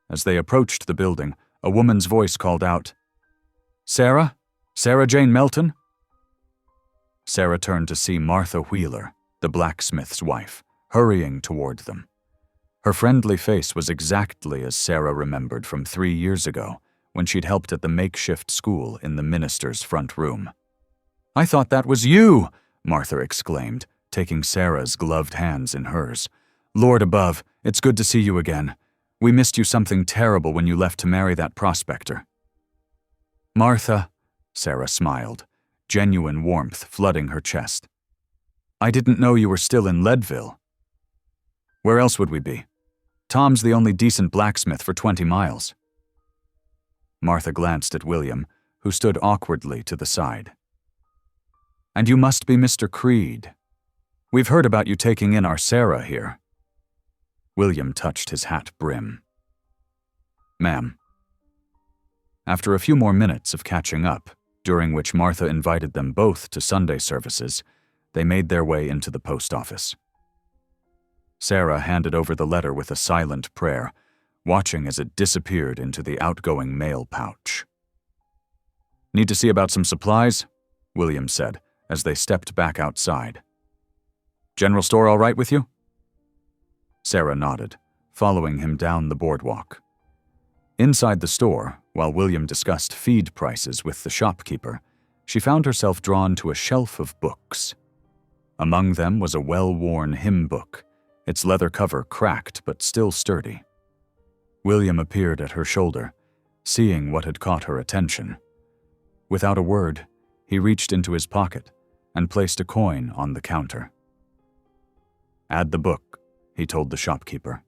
As they approached the building, a woman's voice called out, "Sarah? Sarah Jane Melton?" Sarah turned to see Martha Wheeler, the blacksmith's wife, hurrying toward them. Her friendly face was exactly as Sarah remembered from 3 years ago, when she'd helped at the makeshift school in the minister's front room. "I thought that was you!" Martha exclaimed, taking Sarah's gloved hands in hers. "Lord above, it's good to see you again. We missed you something terrible when you left to marry that prospector." "Martha," Sarah smiled, genuine warmth flooding her chest. "I didn't know you were still in Leadville." "Where else would we be? Tom's the only decent blacksmith for 20 miles. Martha glanced at William, who stood awkwardly to the side. "And you must be Mr. Creed. We've heard about you taking in our Sarah here." William touched his hat brim. "Ma'am." After a few more minutes of catching up, during which Martha invited them both to Sunday services, they made their way into the post office. Sarah handed over the letter with a silent prayer, watching as it disappeared into the outgoing mail pouch. "Need to see about some supplies?" William said, as they stepped back outside. "General store all right with you?" Sarah nodded, following him down the boardwalk. Inside the store, while William discussed feed prices with the shopkeeper, she found herself drawn to a shelf of books. Among them was a well-worn hymn book, its leather cover cracked but still sturdy. William appeared at her shoulder, seeing what had caught her attention. Without a word, he reached into his pocket and placed a coin on the counter. "Add the book," he told the shopkeeper.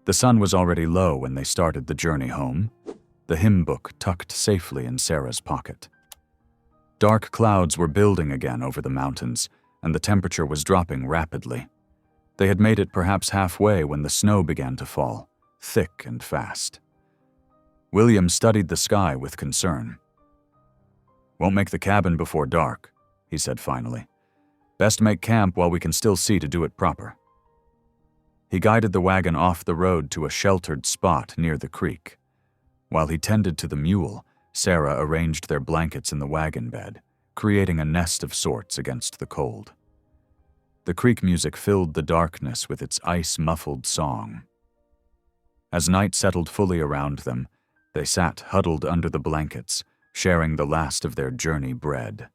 The sun was already low when they started the journey home, the hymn book tucked safely in Sarah's pocket. Dark clouds were building again over the mountains, and the temperature was dropping rapidly. They had made it perhaps halfway when the snow began to fall, thick and fast. William studied the sky with concern. "Won't make the cabin before dark," he said finally. "Best make camp while we can still see to do it proper." He guided the wagon off the road to a sheltered spot near the creek. While he tended to the mule, Sarah arranged their blankets in the wagon bed, creating a nest of sorts against the cold. The creek music filled the darkness with its ice-muffled song. As night settled fully around them, they sat huddled under the blankets, sharing the last of their journey bread.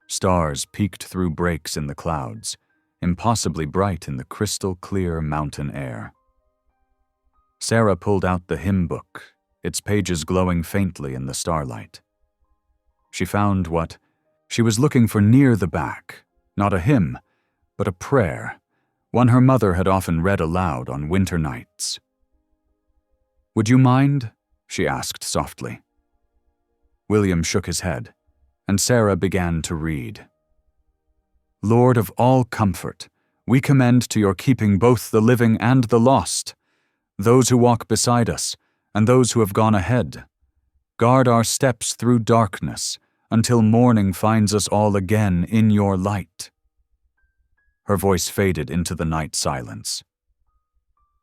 Stars peeked through breaks in the clouds, impossibly bright in the crystal-clear mountain air. Sarah pulled out the hymn book, its pages glowing faintly in the starlight. She found what she was looking for near the back, not a hymn, but a prayer, one her mother had often read aloud on winter nights. "Would you mind?" she asked softly. William shook his head, and Sarah began to read. "Lord of all comfort, we commend to your keeping both the living and the lost, those who walk beside us and those who have gone ahead. Guard our steps through darkness until morning finds us all again in your light." Her voice faded into the night silence.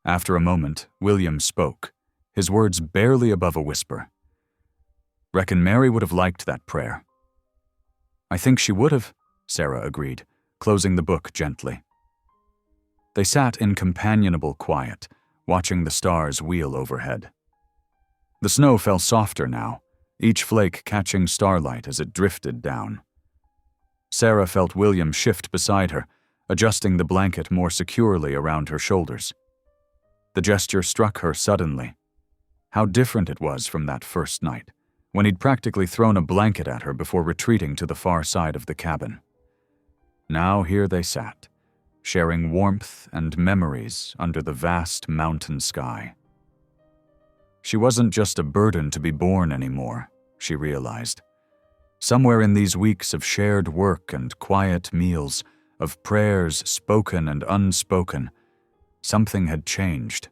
After a moment, William spoke, his words barely above a whisper. "Reckon Mary would have liked that prayer." "I think she would have," Sarah agreed, closing the book gently. They sat in companionable quiet, watching the stars wheel overhead. The snow fell softer now, each flake catching starlight as it drifted down. Sarah felt William shift beside her, adjusting the blanket more securely around her shoulders. The gesture struck her suddenly. How different it was from that first night, when he'd practically thrown a blanket at her before retreating to the far side of the cabin. Now here they sat, sharing warmth and memories under the vast mountain sky. She wasn't just a burden to be borne anymore, she realized. Somewhere in these weeks of shared work and quiet meals, of prayers spoken and unspoken, something had changed.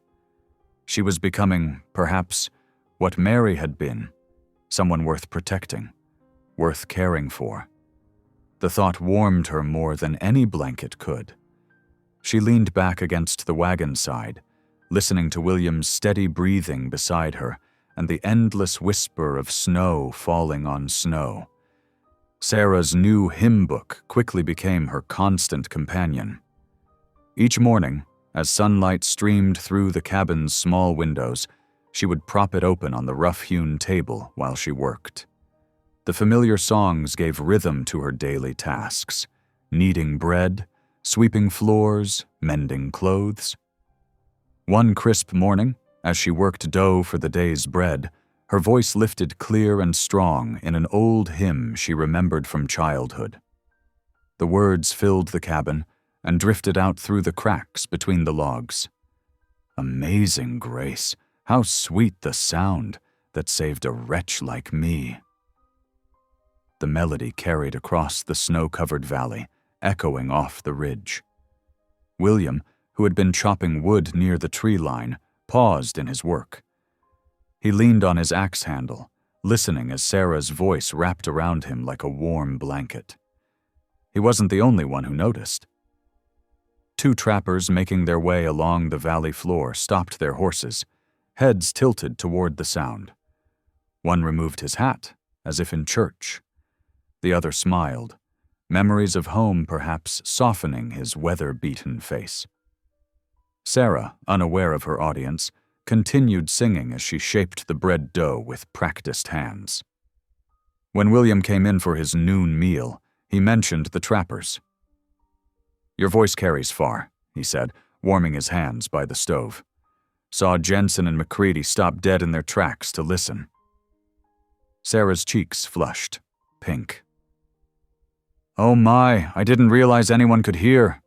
She was becoming, perhaps, what Mary had been, someone worth protecting, worth caring for. The thought warmed her more than any blanket could. She leaned back against the wagon side, listening to William's steady breathing beside her and the endless whisper of snow falling on snow. Sarah's new hymn book quickly became her constant companion. Each morning, as sunlight streamed through the cabin's small windows, she would prop it open on the rough-hewn table while she worked. The familiar songs gave rhythm to her daily tasks, kneading bread, sweeping floors, mending clothes. One crisp morning, as she worked dough for the day's bread, her voice lifted clear and strong in an old hymn she remembered from childhood. The words filled the cabin and drifted out through the cracks between the logs. Amazing grace, how sweet the sound that saved a wretch like me. The melody carried across the snow-covered valley, echoing off the ridge. William, who had been chopping wood near the tree line, paused in his work. He leaned on his axe handle, listening as Sarah's voice wrapped around him like a warm blanket. He wasn't the only one who noticed. Two trappers making their way along the valley floor stopped their horses, heads tilted toward the sound. One removed his hat, as if in church. The other smiled, memories of home perhaps softening his weather-beaten face. Sarah, unaware of her audience, continued singing as she shaped the bread dough with practiced hands. When William came in for his noon meal, he mentioned the trappers. "Your voice carries far," he said, warming his hands by the stove. "Saw Jensen and McCready stop dead in their tracks to listen." Sarah's cheeks flushed, pink. "Oh my, I didn't realize anyone could hear."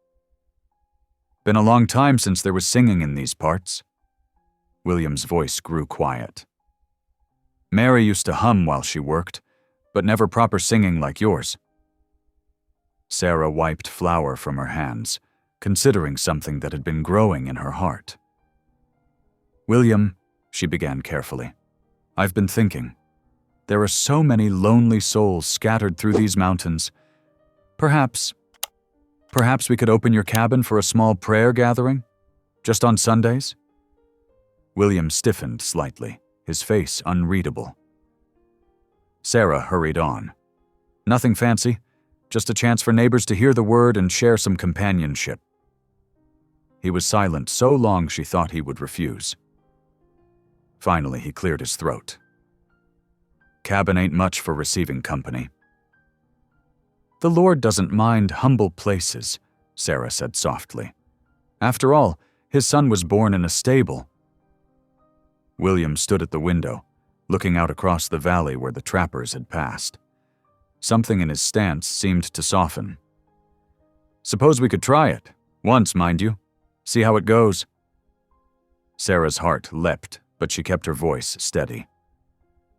Been a long time since there was singing in these parts." William's voice grew quiet. "Mary used to hum while she worked, but never proper singing like yours." Sarah wiped flour from her hands, considering something that had been growing in her heart. "William," she began carefully, "I've been thinking. There are so many lonely souls scattered through these mountains. Perhaps we could open your cabin for a small prayer gathering? Just on Sundays?" William stiffened slightly, his face unreadable. Sarah hurried on. "Nothing fancy, just a chance for neighbors to hear the word and share some companionship." He was silent so long she thought he would refuse. Finally, he cleared his throat. "Cabin ain't much for receiving company." "The Lord doesn't mind humble places," Sarah said softly. "After all, his son was born in a stable." William stood at the window, looking out across the valley where the trappers had passed. Something in his stance seemed to soften. "Suppose we could try it. Once, mind you. See how it goes." Sarah's heart leapt, but she kept her voice steady.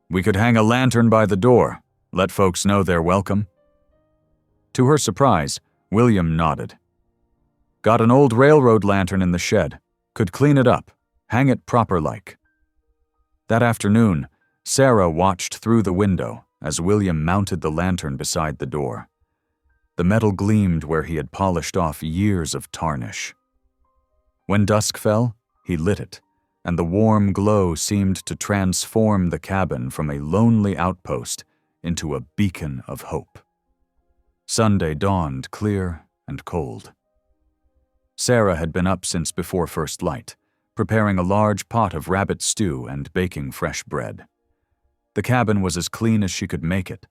"We could hang a lantern by the door, let folks know they're welcome." To her surprise, William nodded. "Got an old railroad lantern in the shed. Could clean it up, hang it proper-like." That afternoon, Sarah watched through the window as William mounted the lantern beside the door. The metal gleamed where he had polished off years of tarnish. When dusk fell, he lit it, and the warm glow seemed to transform the cabin from a lonely outpost into a beacon of hope. Sunday dawned clear and cold. Sarah had been up since before first light, preparing a large pot of rabbit stew and baking fresh bread. The cabin was as clean as she could make it,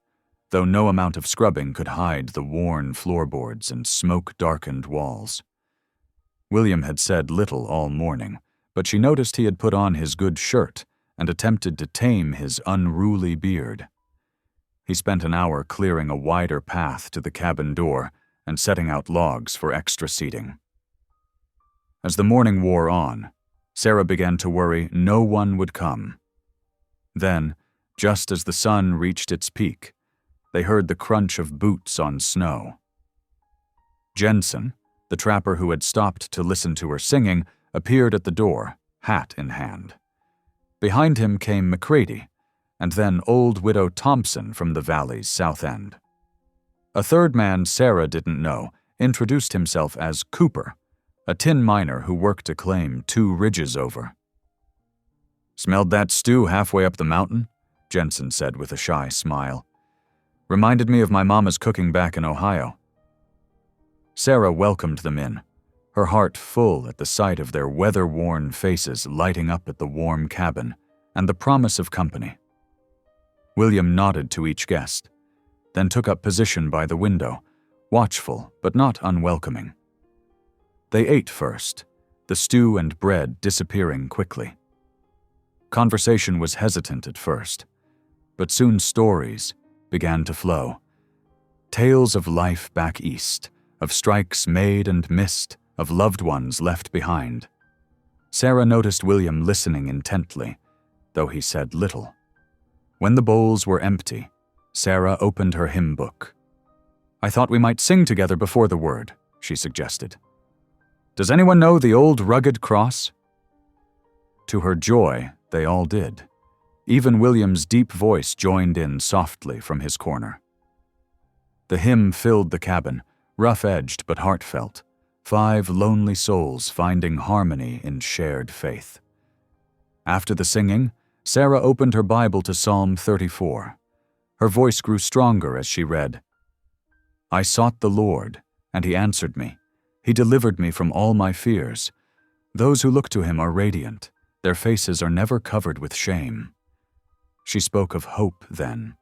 though no amount of scrubbing could hide the worn floorboards and smoke-darkened walls. William had said little all morning, but she noticed he had put on his good shirt and attempted to tame his unruly beard. He spent an hour clearing a wider path to the cabin door and setting out logs for extra seating. As the morning wore on, Sarah began to worry no one would come. Then, just as the sun reached its peak, they heard the crunch of boots on snow. Jensen, the trapper who had stopped to listen to her singing, appeared at the door, hat in hand. Behind him came McCready, and then old Widow Thompson from the valley's south end. A third man Sarah didn't know introduced himself as Cooper, a tin miner who worked a claim 2 ridges over. "Smelled that stew halfway up the mountain?" Jensen said with a shy smile. "Reminded me of my mama's cooking back in Ohio." Sarah welcomed them in, her heart full at the sight of their weather-worn faces lighting up at the warm cabin and the promise of company. William nodded to each guest, then took up position by the window, watchful but not unwelcoming. They ate first, the stew and bread disappearing quickly. Conversation was hesitant at first, but soon stories began to flow. Tales of life back east, of strikes made and missed, of loved ones left behind. Sarah noticed William listening intently, though he said little. When the bowls were empty, Sarah opened her hymn book. "I thought we might sing together before the word," she suggested. "Does anyone know the old rugged cross?" To her joy, they all did. Even William's deep voice joined in softly from his corner. The hymn filled the cabin, rough-edged but heartfelt, 5 lonely souls finding harmony in shared faith. After the singing, Sarah opened her Bible to Psalm 34. Her voice grew stronger as she read, "I sought the Lord, and he answered me. He delivered me from all my fears. Those who look to him are radiant. Their faces are never covered with shame." She spoke of hope then,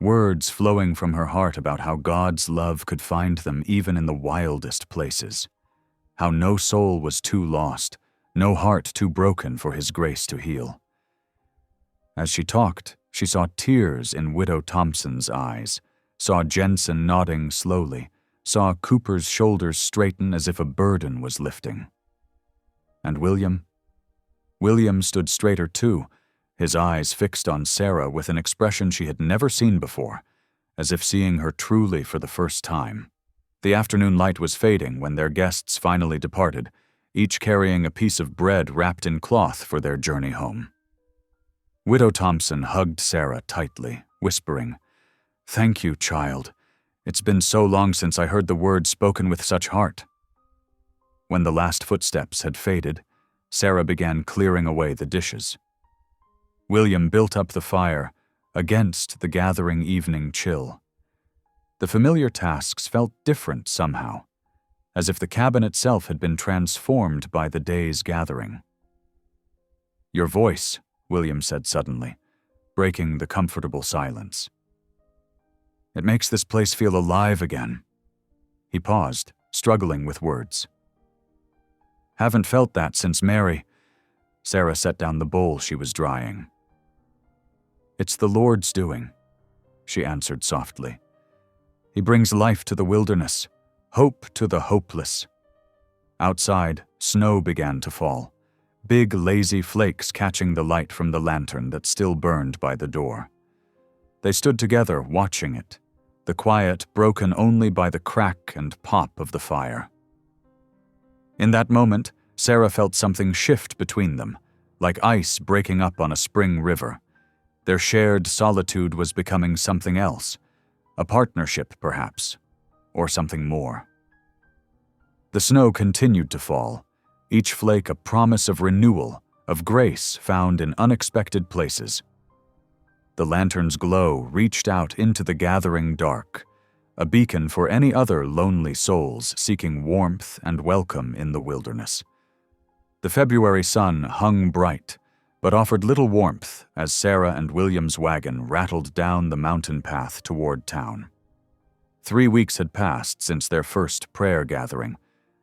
words flowing from her heart about how God's love could find them even in the wildest places, how no soul was too lost, no heart too broken for his grace to heal. As she talked, she saw tears in Widow Thompson's eyes, saw Jensen nodding slowly, saw Cooper's shoulders straighten as if a burden was lifting. And William? William stood straighter too, his eyes fixed on Sarah with an expression she had never seen before, as if seeing her truly for the first time. The afternoon light was fading when their guests finally departed, each carrying a piece of bread wrapped in cloth for their journey home. Widow Thompson hugged Sarah tightly, whispering, "Thank you, child. It's been so long since I heard the words spoken with such heart." When the last footsteps had faded, Sarah began clearing away the dishes. William built up the fire against the gathering evening chill. The familiar tasks felt different somehow, as if the cabin itself had been transformed by the day's gathering. "Your voice," William said suddenly, breaking the comfortable silence. "It makes this place feel alive again." He paused, struggling with words. "Haven't felt that since Mary." Sarah set down the bowl she was drying. "It's the Lord's doing," she answered softly. "He brings life to the wilderness, hope to the hopeless." Outside, snow began to fall, big lazy flakes catching the light from the lantern that still burned by the door. They stood together watching it, the quiet broken only by the crack and pop of the fire. In that moment, Sarah felt something shift between them, like ice breaking up on a spring river. Their shared solitude was becoming something else, a partnership perhaps, or something more. The snow continued to fall, each flake a promise of renewal, of grace found in unexpected places. The lantern's glow reached out into the gathering dark, a beacon for any other lonely souls seeking warmth and welcome in the wilderness. The February sun hung bright, but offered little warmth as Sarah and William's wagon rattled down the mountain path toward town. 3 weeks had passed since their first prayer gathering,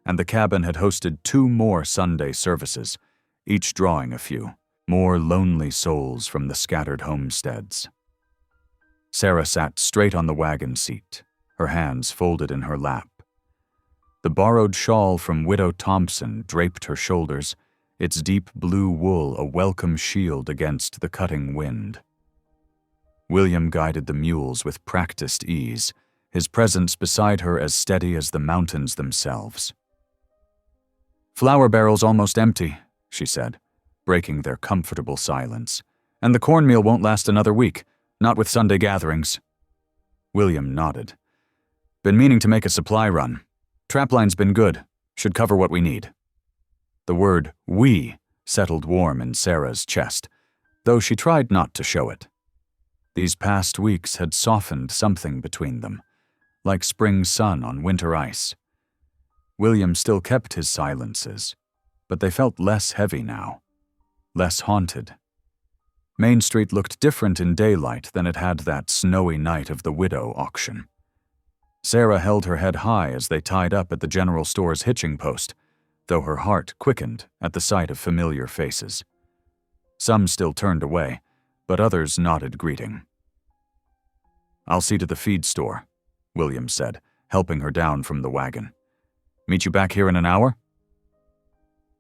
and the cabin had hosted 2 more Sunday services, each drawing a few, more lonely souls from the scattered homesteads. Sarah sat straight on the wagon seat, her hands folded in her lap. The borrowed shawl from Widow Thompson draped her shoulders, its deep blue wool a welcome shield against the cutting wind. William guided the mules with practiced ease, his presence beside her as steady as the mountains themselves. "Flour barrel's almost empty," she said, breaking their comfortable silence. "And the cornmeal won't last another week, not with Sunday gatherings." William nodded. "Been meaning to make a supply run. Trapline's been good, should cover what we need." The word "we" settled warm in Sarah's chest, though she tried not to show it. These past weeks had softened something between them, like spring sun on winter ice. William still kept his silences, but they felt less heavy now, less haunted. Main Street looked different in daylight than it had that snowy night of the widow auction. Sarah held her head high as they tied up at the general store's hitching post, though her heart quickened at the sight of familiar faces. Some still turned away, but others nodded greeting. "I'll see to the feed store," William said, helping her down from the wagon. "Meet you back here in an hour?"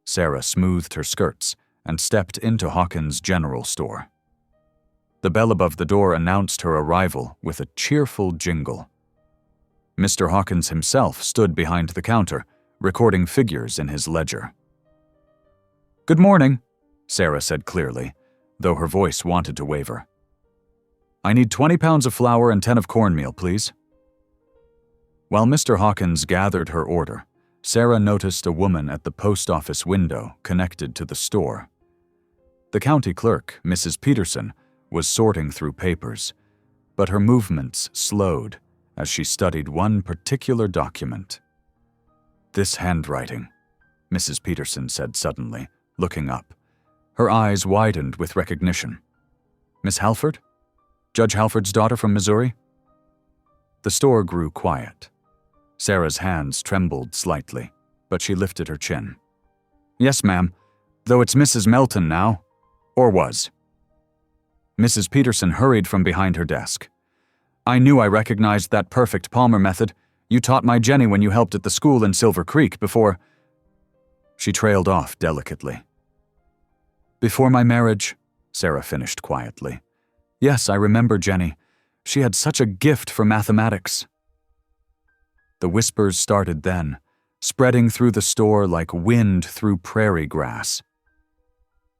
Sarah smoothed her skirts and stepped into Hawkins' general store. The bell above the door announced her arrival with a cheerful jingle. Mr. Hawkins himself stood behind the counter, recording figures in his ledger. "Good morning," Sarah said clearly, though her voice wanted to waver. "I need 20 pounds of flour and 10 of cornmeal, please." While Mr. Hawkins gathered her order, Sarah noticed a woman at the post office window connected to the store. The county clerk, Mrs. Peterson, was sorting through papers, but her movements slowed as she studied one particular document. "This handwriting," Mrs. Peterson said suddenly, looking up. Her eyes widened with recognition. "Miss Halford? Judge Halford's daughter from Missouri?" The store grew quiet. Sarah's hands trembled slightly, but she lifted her chin. "Yes, ma'am, though it's Mrs. Melton now. Or was." Mrs. Peterson hurried from behind her desk. "I knew I recognized that perfect Palmer method. You taught my Jenny when you helped at the school in Silver Creek before—" She trailed off delicately. "Before my marriage," Sarah finished quietly. "Yes, I remember Jenny. She had such a gift for mathematics." The whispers started then, spreading through the store like wind through prairie grass.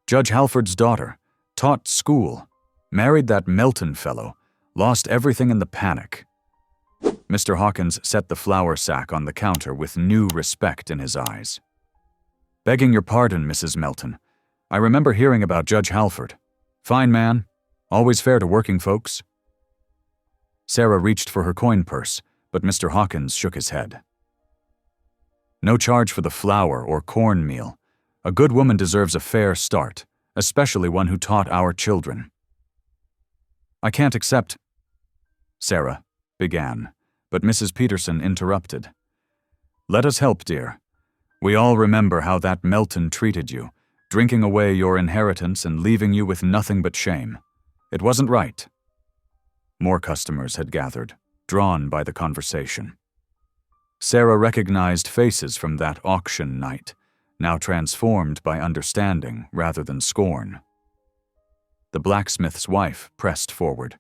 Judge Halford's daughter, taught school, married that Melton fellow, lost everything in the panic. Mr. Hawkins set the flour sack on the counter with new respect in his eyes. "Begging your pardon, Mrs. Melton. I remember hearing about Judge Halford. Fine man, always fair to working folks." Sarah reached for her coin purse, but Mr. Hawkins shook his head. "No charge for the flour or cornmeal. A good woman deserves a fair start, especially one who taught our children." "I can't accept—" Sarah began, but Mrs. Peterson interrupted. "Let us help, dear. We all remember how that Melton treated you, drinking away your inheritance and leaving you with nothing but shame. It wasn't right." More customers had gathered, drawn by the conversation. Sarah recognized faces from that auction night, now transformed by understanding rather than scorn. The blacksmith's wife pressed forward.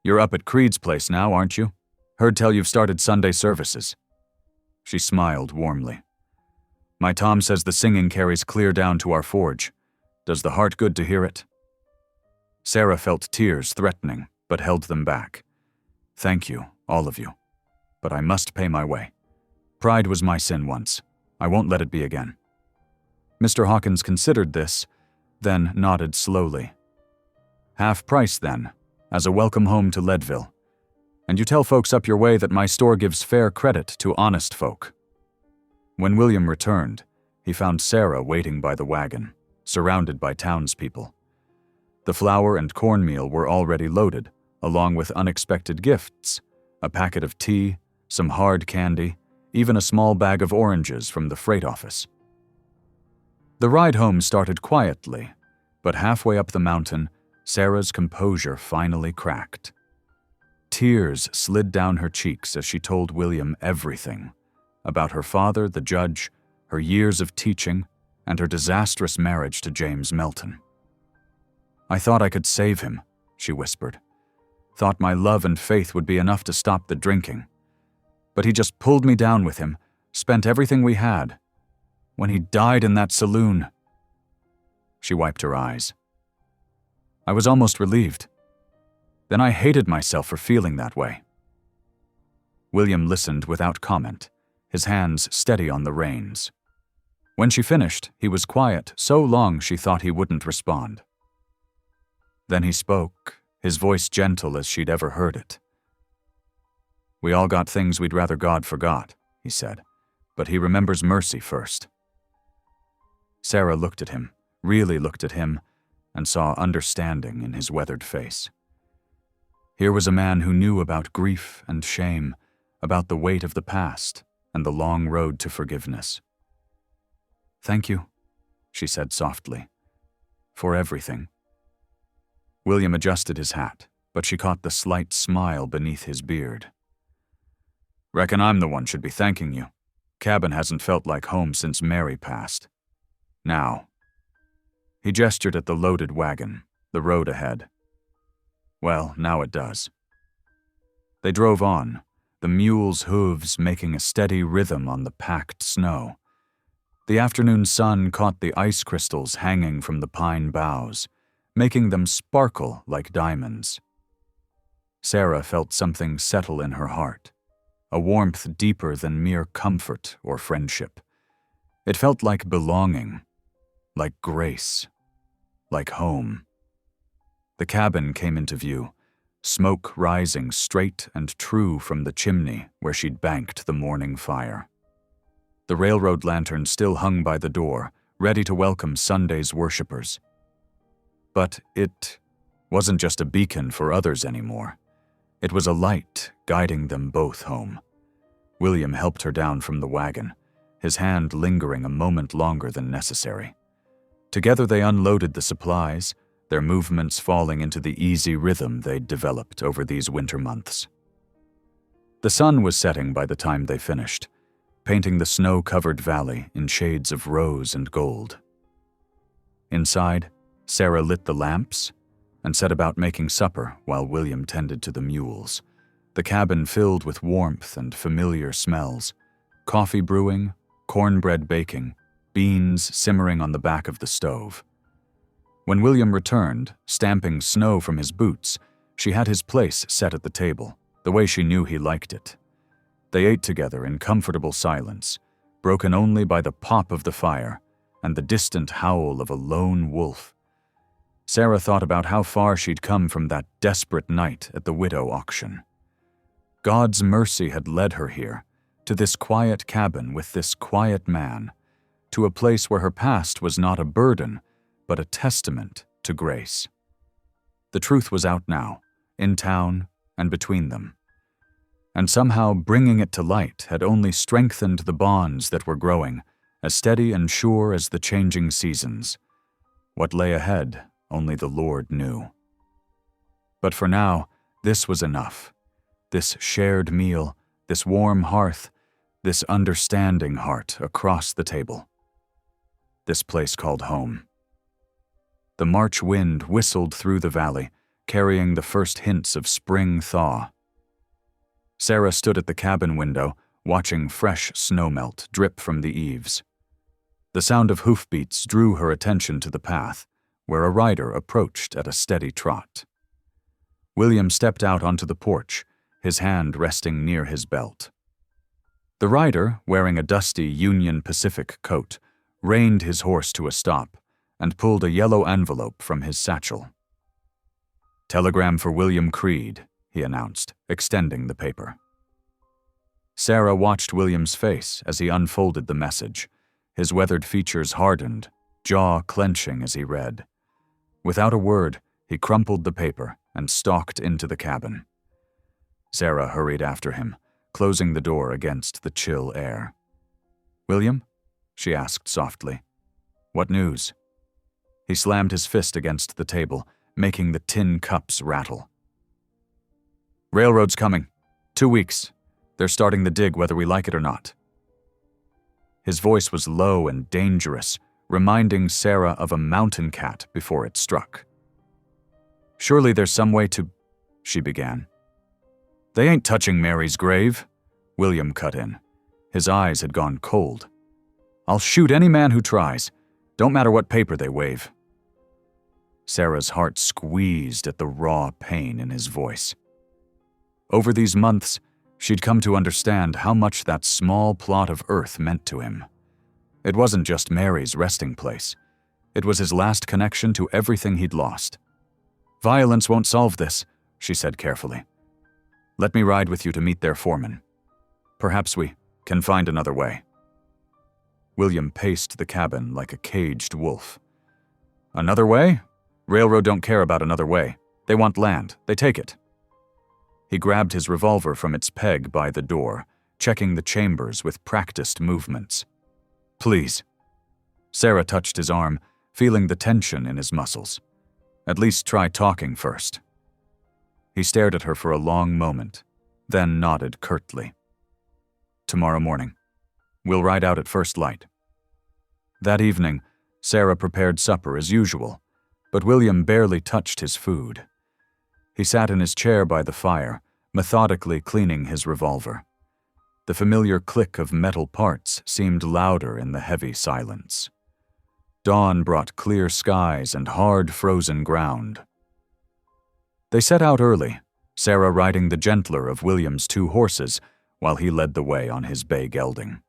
"You're up at Creed's place now, aren't you? Heard tell you've started Sunday services." She smiled warmly. "My Tom says the singing carries clear down to our forge. Does the heart good to hear it?" Sarah felt tears threatening, but held them back. "Thank you, all of you. But I must pay my way. Pride was my sin once. I won't let it be again." Mr. Hawkins considered this, then nodded slowly. "Half price, then, as a welcome home to Leadville. And you tell folks up your way that my store gives fair credit to honest folk." When William returned, he found Sarah waiting by the wagon, surrounded by townspeople. The flour and cornmeal were already loaded, along with unexpected gifts, a packet of tea, some hard candy, even a small bag of oranges from the freight office. The ride home started quietly, but halfway up the mountain, Sarah's composure finally cracked. Tears slid down her cheeks as she told William everything about her father, the judge, her years of teaching, and her disastrous marriage to James Melton. "I thought I could save him," she whispered. "Thought my love and faith would be enough to stop the drinking. But he just pulled me down with him, spent everything we had. When he died in that saloon—" She wiped her eyes. "I was almost relieved. Then I hated myself for feeling that way." William listened without comment, his hands steady on the reins. When she finished, he was quiet so long she thought he wouldn't respond. Then he spoke, his voice gentle as she'd ever heard it. "We all got things we'd rather God forgot," he said, "but he remembers mercy first." Sarah looked at him, really looked at him, and saw understanding in his weathered face. Here was a man who knew about grief and shame, about the weight of the past and the long road to forgiveness. "Thank you," she said softly, "for everything." William adjusted his hat, but she caught the slight smile beneath his beard. "Reckon I'm the one should be thanking you. Cabin hasn't felt like home since Mary passed. Now." He gestured at the loaded wagon, the road ahead. "Well, now it does." They drove on, the mule's hooves making a steady rhythm on the packed snow. The afternoon sun caught the ice crystals hanging from the pine boughs, making them sparkle like diamonds. Sarah felt something settle in her heart, a warmth deeper than mere comfort or friendship. It felt like belonging, like grace, like home. The cabin came into view, smoke rising straight and true from the chimney where she'd banked the morning fire. The railroad lantern still hung by the door, ready to welcome Sunday's worshipers. But it wasn't just a beacon for others anymore. It was a light guiding them both home. William helped her down from the wagon, his hand lingering a moment longer than necessary. Together they unloaded the supplies, their movements falling into the easy rhythm they'd developed over these winter months. The sun was setting by the time they finished, painting the snow-covered valley in shades of rose and gold. Inside, Sarah lit the lamps and set about making supper while William tended to the mules, the cabin filled with warmth and familiar smells, coffee brewing, cornbread baking, beans simmering on the back of the stove. When William returned, stamping snow from his boots, she had his place set at the table, the way she knew he liked it. They ate together in comfortable silence, broken only by the pop of the fire and the distant howl of a lone wolf. Sarah thought about how far she'd come from that desperate night at the widow auction. God's mercy had led her here, to this quiet cabin with this quiet man, to a place where her past was not a burden, but a testament to grace. The truth was out now, in town and between them. And somehow bringing it to light had only strengthened the bonds that were growing, as steady and sure as the changing seasons. What lay ahead, only the Lord knew. But for now, this was enough. This shared meal, this warm hearth, this understanding heart across the table. This place called home. The March wind whistled through the valley, carrying the first hints of spring thaw. Sarah stood at the cabin window, watching fresh snowmelt drip from the eaves. The sound of hoofbeats drew her attention to the path, where a rider approached at a steady trot. William stepped out onto the porch, his hand resting near his belt. The rider, wearing a dusty Union Pacific coat, reined his horse to a stop and pulled a yellow envelope from his satchel. "Telegram for William Creed," he announced, extending the paper. Sarah watched William's face as he unfolded the message, his weathered features hardened, jaw clenching as he read. Without a word, he crumpled the paper and stalked into the cabin. Sarah hurried after him, closing the door against the chill air. "William?" she asked softly. "What news?" He slammed his fist against the table, making the tin cups rattle. "Railroad's coming. 2 weeks. They're starting the dig whether we like it or not." His voice was low and dangerous, reminding Sarah of a mountain cat before it struck. "Surely there's some way to—" she began. "They ain't touching Mary's grave," William cut in. His eyes had gone cold. "I'll shoot any man who tries. Don't matter what paper they wave." Sarah's heart squeezed at the raw pain in his voice. Over these months, she'd come to understand how much that small plot of earth meant to him. It wasn't just Mary's resting place. It was his last connection to everything he'd lost. "Violence won't solve this," she said carefully. "Let me ride with you to meet their foreman. Perhaps we can find another way." William paced the cabin like a caged wolf. "Another way? Railroad don't care about another way. They want land. They take it." He grabbed his revolver from its peg by the door, checking the chambers with practiced movements. "Please." Sarah touched his arm, feeling the tension in his muscles. "At least try talking first." He stared at her for a long moment, then nodded curtly. "Tomorrow morning. We'll ride out at first light." That evening, Sarah prepared supper as usual, but William barely touched his food. He sat in his chair by the fire, methodically cleaning his revolver. The familiar click of metal parts seemed louder in the heavy silence. Dawn brought clear skies and hard frozen ground. They set out early, Sarah riding the gentler of William's 2 horses while he led the way on his bay gelding.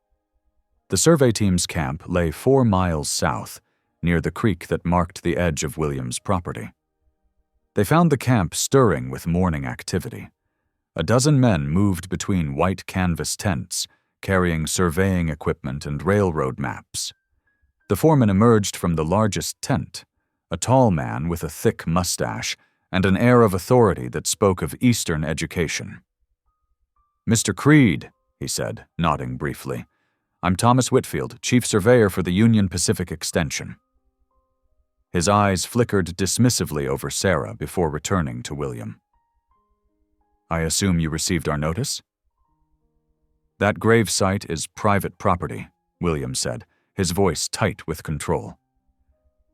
The survey team's camp lay 4 miles south, near the creek that marked the edge of William's property. They found the camp stirring with morning activity. A dozen men moved between white canvas tents, carrying surveying equipment and railroad maps. The foreman emerged from the largest tent, a tall man with a thick mustache and an air of authority that spoke of Eastern education. "Mr. Creed," he said, nodding briefly. "I'm Thomas Whitfield, Chief Surveyor for the Union Pacific Extension." His eyes flickered dismissively over Sarah before returning to William. "I assume you received our notice?" That grave site is private property, William said, his voice tight with control.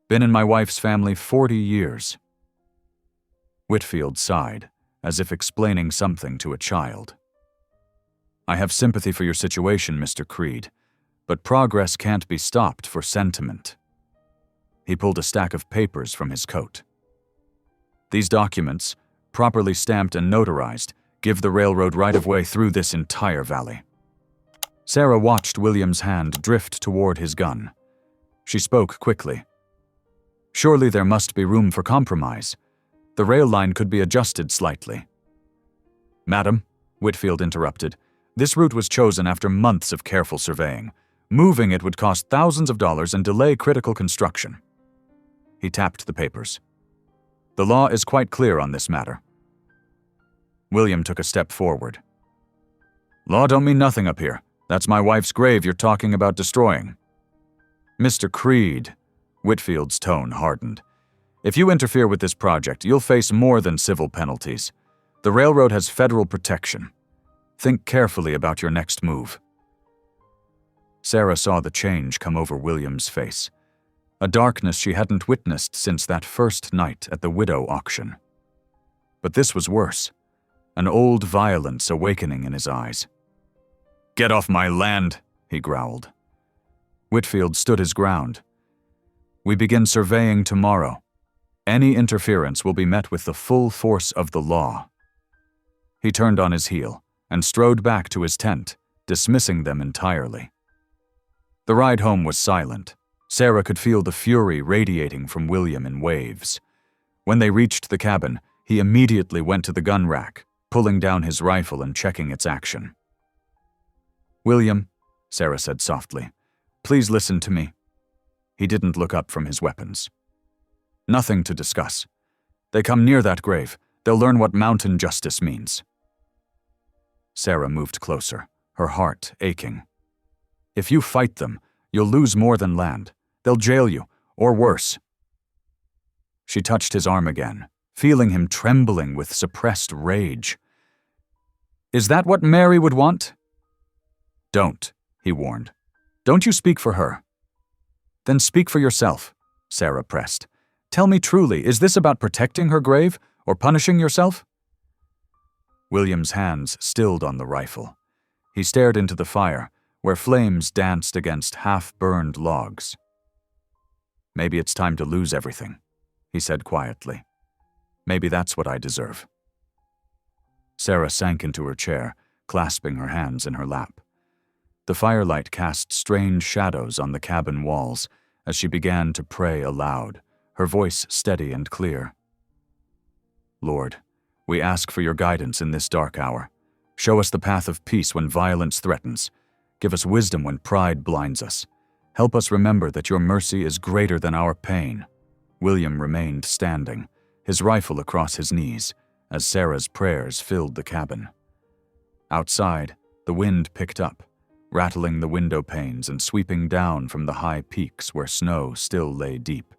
Been in my wife's family 40 years. Whitfield sighed, as if explaining something to a child. I have sympathy for your situation, Mr. Creed, but progress can't be stopped for sentiment. He pulled a stack of papers from his coat. These documents, properly stamped and notarized, give the railroad right-of-way through this entire valley. Sarah watched William's hand drift toward his gun. She spoke quickly. Surely there must be room for compromise. The rail line could be adjusted slightly. Madam, Whitfield interrupted, this route was chosen after months of careful surveying. Moving it would cost thousands of dollars and delay critical construction. He tapped the papers. The law is quite clear on this matter. William took a step forward. Law don't mean nothing up here. That's my wife's grave you're talking about destroying. Mr. Creed, Whitfield's tone hardened. If you interfere with this project, you'll face more than civil penalties. The railroad has federal protection. Think carefully about your next move. Sarah saw the change come over William's face, a darkness she hadn't witnessed since that first night at the widow auction. But this was worse, an old violence awakening in his eyes. Get off my land, he growled. Whitfield stood his ground. We begin surveying tomorrow. Any interference will be met with the full force of the law. He turned on his heel and strode back to his tent, dismissing them entirely. The ride home was silent. Sarah could feel the fury radiating from William in waves. When they reached the cabin, he immediately went to the gun rack, pulling down his rifle and checking its action. William, Sarah said softly, please listen to me. He didn't look up from his weapons. Nothing to discuss. They come near that grave, they'll learn what mountain justice means. Sarah moved closer, her heart aching. If you fight them, you'll lose more than land. They'll jail you, or worse. She touched his arm again, feeling him trembling with suppressed rage. Is that what Mary would want? Don't, he warned. Don't you speak for her. Then speak for yourself, Sarah pressed. Tell me truly, is this about protecting her grave or punishing yourself? William's hands stilled on the rifle. He stared into the fire, where flames danced against half-burned logs. Maybe it's time to lose everything, he said quietly. Maybe that's what I deserve. Sarah sank into her chair, clasping her hands in her lap. The firelight cast strange shadows on the cabin walls as she began to pray aloud, her voice steady and clear. Lord, we ask for your guidance in this dark hour. Show us the path of peace when violence threatens. Give us wisdom when pride blinds us. Help us remember that your mercy is greater than our pain. William remained standing, his rifle across his knees, as Sarah's prayers filled the cabin. Outside, the wind picked up, rattling the window panes and sweeping down from the high peaks where snow still lay deep.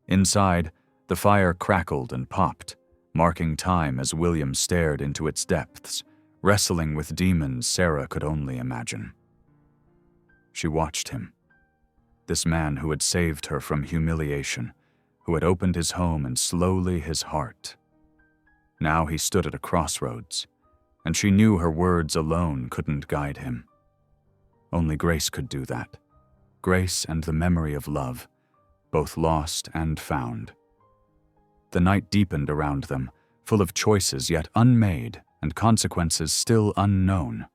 Inside, the fire crackled and popped, marking time as William stared into its depths, wrestling with demons Sarah could only imagine. She watched him, this man who had saved her from humiliation, who had opened his home and slowly his heart. Now he stood at a crossroads, and she knew her words alone couldn't guide him. Only grace could do that. Grace and the memory of love, both lost and found. The night deepened around them, full of choices yet unmade and consequences still unknown.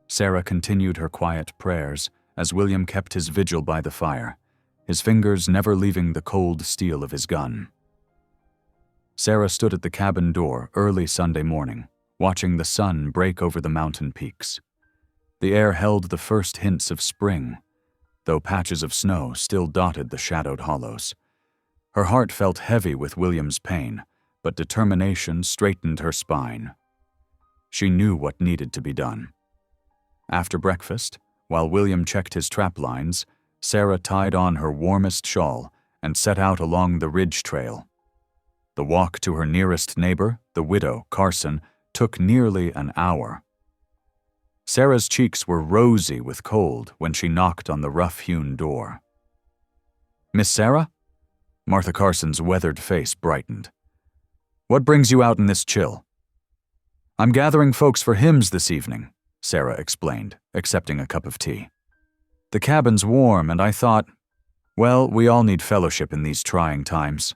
Sarah continued her quiet prayers as William kept his vigil by the fire, his fingers never leaving the cold steel of his gun. Sarah stood at the cabin door early Sunday morning, watching the sun break over the mountain peaks. The air held the first hints of spring, though patches of snow still dotted the shadowed hollows. Her heart felt heavy with William's pain, but determination straightened her spine. She knew what needed to be done. After breakfast, while William checked his trap lines, Sarah tied on her warmest shawl and set out along the ridge trail. The walk to her nearest neighbor, the widow, Carson, took nearly an hour. Sarah's cheeks were rosy with cold when she knocked on the rough-hewn door. "Miss Sarah?" Martha Carson's weathered face brightened. "What brings you out in this chill?" "I'm gathering folks for hymns this evening," Sarah explained, accepting a cup of tea. "The cabin's warm, and I thought, well, we all need fellowship in these trying times."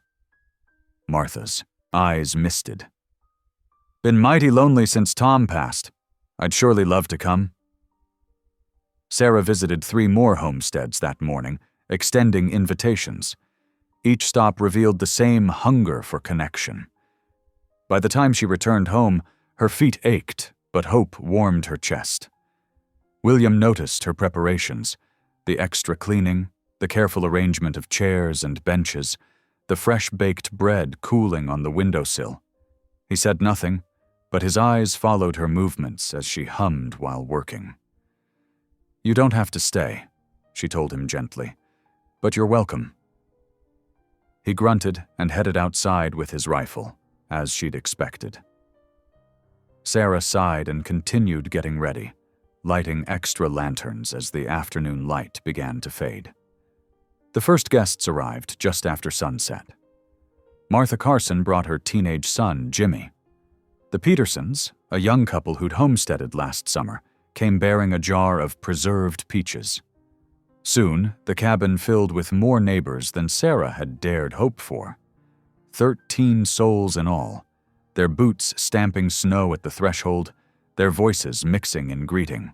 Martha's eyes misted. "Been mighty lonely since Tom passed. I'd surely love to come." Sarah visited 3 more homesteads that morning, extending invitations. Each stop revealed the same hunger for connection. By the time she returned home, her feet ached, but hope warmed her chest. William noticed her preparations, the extra cleaning, the careful arrangement of chairs and benches, the fresh-baked bread cooling on the windowsill. He said nothing, but his eyes followed her movements as she hummed while working. "You don't have to stay," she told him gently, "but you're welcome." He grunted and headed outside with his rifle, as she'd expected. Sarah sighed and continued getting ready, lighting extra lanterns as the afternoon light began to fade. The first guests arrived just after sunset. Martha Carson brought her teenage son, Jimmy. The Petersons, a young couple who'd homesteaded last summer, came bearing a jar of preserved peaches. Soon, the cabin filled with more neighbors than Sarah had dared hope for. 13 souls in all, their boots stamping snow at the threshold, their voices mixing in greeting.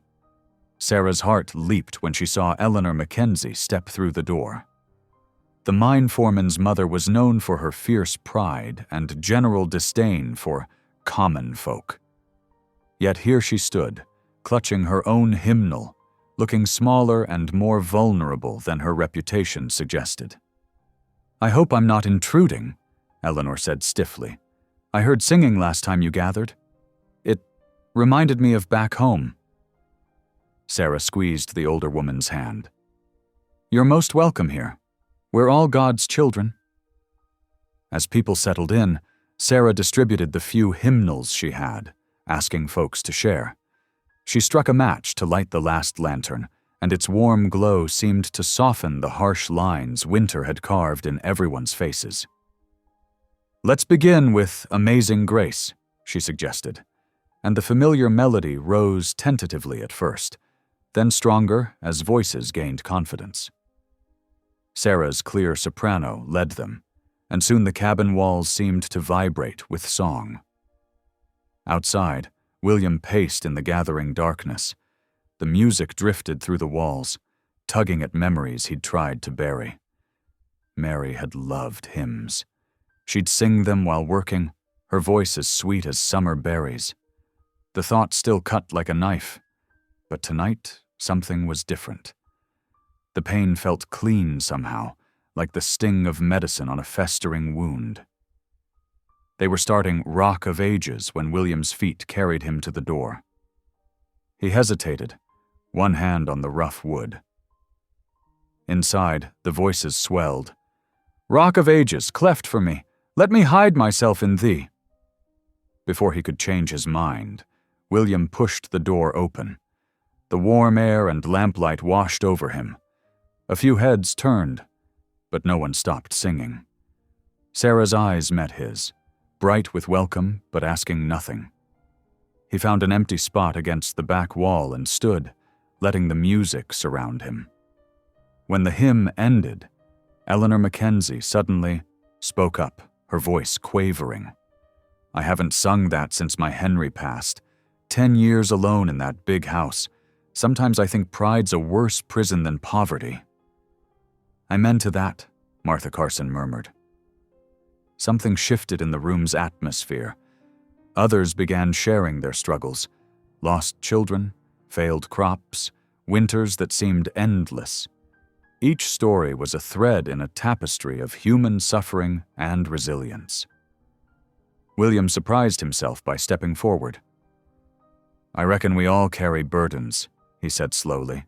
Sarah's heart leaped when she saw Eleanor Mackenzie step through the door. The mine foreman's mother was known for her fierce pride and general disdain for common folk. Yet here she stood, clutching her own hymnal, looking smaller and more vulnerable than her reputation suggested. "I hope I'm not intruding," Eleanor said stiffly. "I heard singing last time you gathered. It reminded me of back home." Sarah squeezed the older woman's hand. "You're most welcome here. We're all God's children." As people settled in, Sarah distributed the few hymnals she had, asking folks to share. She struck a match to light the last lantern, and its warm glow seemed to soften the harsh lines winter had carved in everyone's faces. "Let's begin with Amazing Grace," she suggested, and the familiar melody rose tentatively at first, then stronger as voices gained confidence. Sarah's clear soprano led them, and soon the cabin walls seemed to vibrate with song. Outside, William paced in the gathering darkness. The music drifted through the walls, tugging at memories he'd tried to bury. Mary had loved hymns. She'd sing them while working, her voice as sweet as summer berries. The thought still cut like a knife, but tonight something was different. The pain felt clean somehow, like the sting of medicine on a festering wound. They were starting Rock of Ages when William's feet carried him to the door. He hesitated, one hand on the rough wood. Inside, the voices swelled. "Rock of Ages, cleft for me, let me hide myself in thee." Before he could change his mind, William pushed the door open. The warm air and lamplight washed over him. A few heads turned, but no one stopped singing. Sarah's eyes met his, bright with welcome but asking nothing. He found an empty spot against the back wall and stood, letting the music surround him. When the hymn ended, Eleanor Mackenzie suddenly spoke up, her voice quavering. "I haven't sung that since my Henry passed. 10 years alone in that big house. Sometimes I think pride's a worse prison than poverty." "Amen to that," Martha Carson murmured. Something shifted in the room's atmosphere. Others began sharing their struggles. Lost children, failed crops, winters that seemed endless. Each story was a thread in a tapestry of human suffering and resilience. William surprised himself by stepping forward. "I reckon we all carry burdens," he said slowly.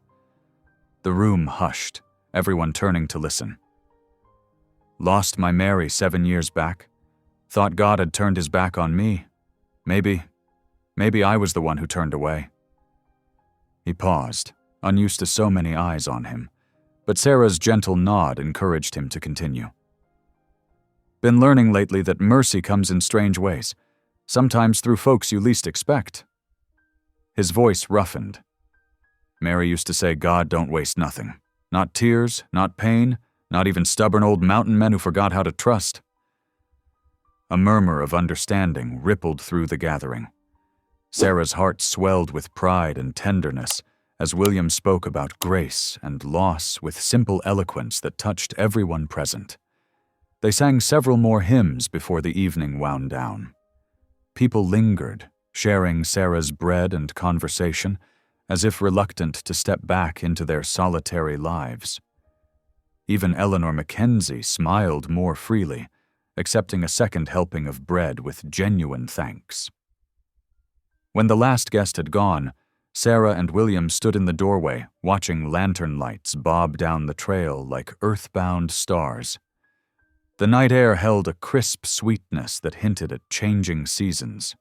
The room hushed, everyone turning to listen. "Lost my Mary 7 years back. Thought God had turned his back on me. Maybe I was the one who turned away." He paused, unused to so many eyes on him, but Sarah's gentle nod encouraged him to continue. Been learning lately that mercy comes in strange ways, sometimes through folks you least expect. His voice roughened. Mary used to say God don't waste nothing. Not tears, not pain, not even stubborn old mountain men who forgot how to trust. A murmur of understanding rippled through the gathering. Sarah's heart swelled with pride and tenderness as William spoke about grace and loss with simple eloquence that touched everyone present. They sang several more hymns before the evening wound down. People lingered, sharing Sarah's bread and conversation, as if reluctant to step back into their solitary lives. Even Eleanor Mackenzie smiled more freely, accepting a second helping of bread with genuine thanks. When the last guest had gone, Sarah and William stood in the doorway, watching lantern lights bob down the trail like earthbound stars. The night air held a crisp sweetness that hinted at changing seasons.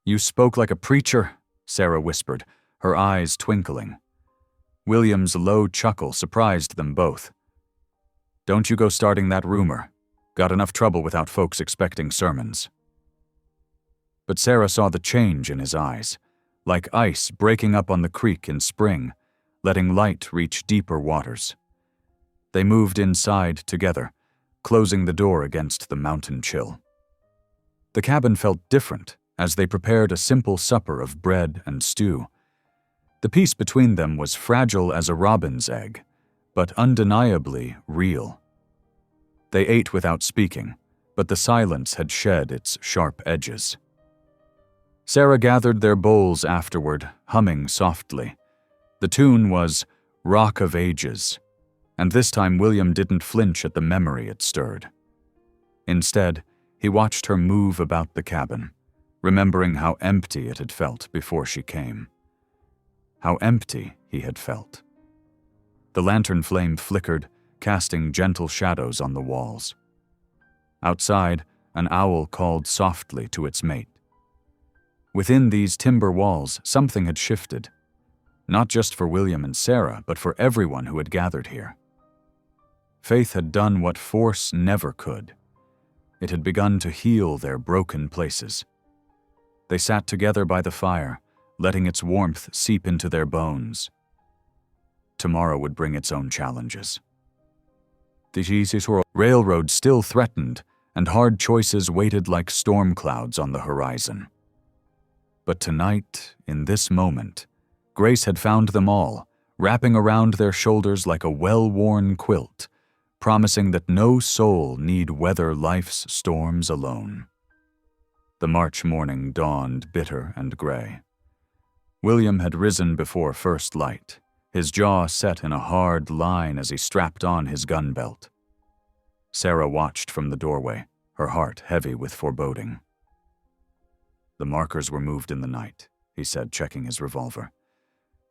"You spoke like a preacher," Sarah whispered, her eyes twinkling. William's low chuckle surprised them both. "Don't you go starting that rumor. Got enough trouble without folks expecting sermons." But Sarah saw the change in his eyes, like ice breaking up on the creek in spring, letting light reach deeper waters. They moved inside together, closing the door against the mountain chill. The cabin felt different as they prepared a simple supper of bread and stew. The peace between them was fragile as a robin's egg, but undeniably real. They ate without speaking, but the silence had shed its sharp edges. Sarah gathered their bowls afterward, humming softly. The tune was Rock of Ages, and this time William didn't flinch at the memory it stirred. Instead, he watched her move about the cabin, remembering how empty it had felt before she came. How empty he had felt. The lantern flame flickered, casting gentle shadows on the walls. Outside, an owl called softly to its mate. Within these timber walls, something had shifted, not just for William and Sarah, but for everyone who had gathered here. Faith had done what force never could. It had begun to heal their broken places. They sat together by the fire, letting its warmth seep into their bones. Tomorrow would bring its own challenges. The railroad still threatened, and hard choices waited like storm clouds on the horizon. But tonight, in this moment, grace had found them all, wrapping around their shoulders like a well-worn quilt, promising that no soul need weather life's storms alone. The March morning dawned bitter and gray. William had risen before first light, his jaw set in a hard line as he strapped on his gun belt. Sarah watched from the doorway, her heart heavy with foreboding. "The markers were moved in the night," he said, checking his revolver.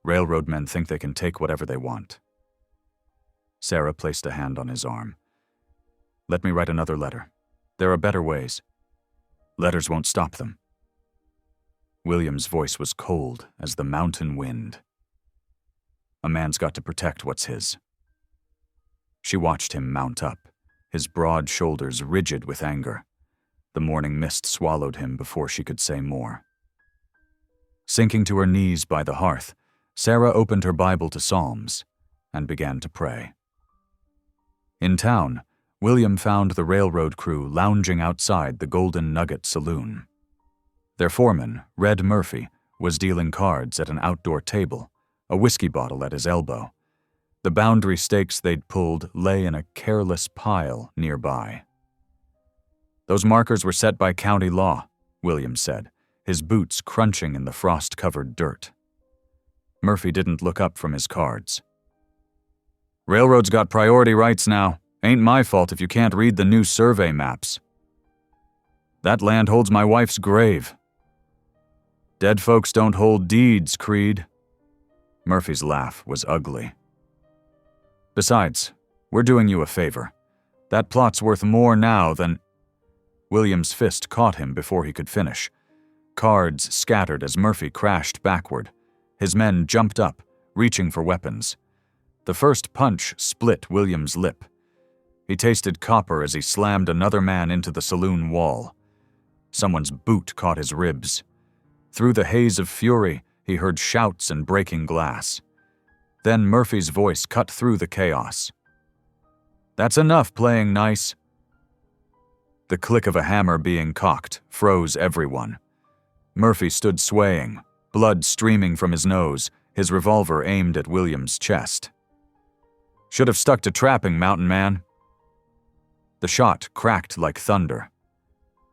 "Railroad men think they can take whatever they want." Sarah placed a hand on his arm. "Let me write another letter. There are better ways. Letters won't stop them." William's voice was cold as the mountain wind. "A man's got to protect what's his." She watched him mount up, his broad shoulders rigid with anger. The morning mist swallowed him before she could say more. Sinking to her knees by the hearth, Sarah opened her Bible to Psalms and began to pray. In town, William found the railroad crew lounging outside the Golden Nugget Saloon. Their foreman, Red Murphy, was dealing cards at an outdoor table, a whiskey bottle at his elbow. The boundary stakes they'd pulled lay in a careless pile nearby. "Those markers were set by county law," William said, his boots crunching in the frost-covered dirt. Murphy didn't look up from his cards. "Railroad's got priority rights now. Ain't my fault if you can't read the new survey maps. That land holds my wife's grave. Dead folks don't hold deeds, Creed." Murphy's laugh was ugly. "Besides, we're doing you a favor. That plot's worth more now than—" William's fist caught him before he could finish. Cards scattered as Murphy crashed backward. His men jumped up, reaching for weapons. The first punch split William's lip. He tasted copper as he slammed another man into the saloon wall. Someone's boot caught his ribs. Through the haze of fury, he heard shouts and breaking glass. Then Murphy's voice cut through the chaos. "That's enough playing nice." The click of a hammer being cocked froze everyone. Murphy stood swaying, blood streaming from his nose, his revolver aimed at William's chest. "Should have stuck to trapping, Mountain Man." The shot cracked like thunder.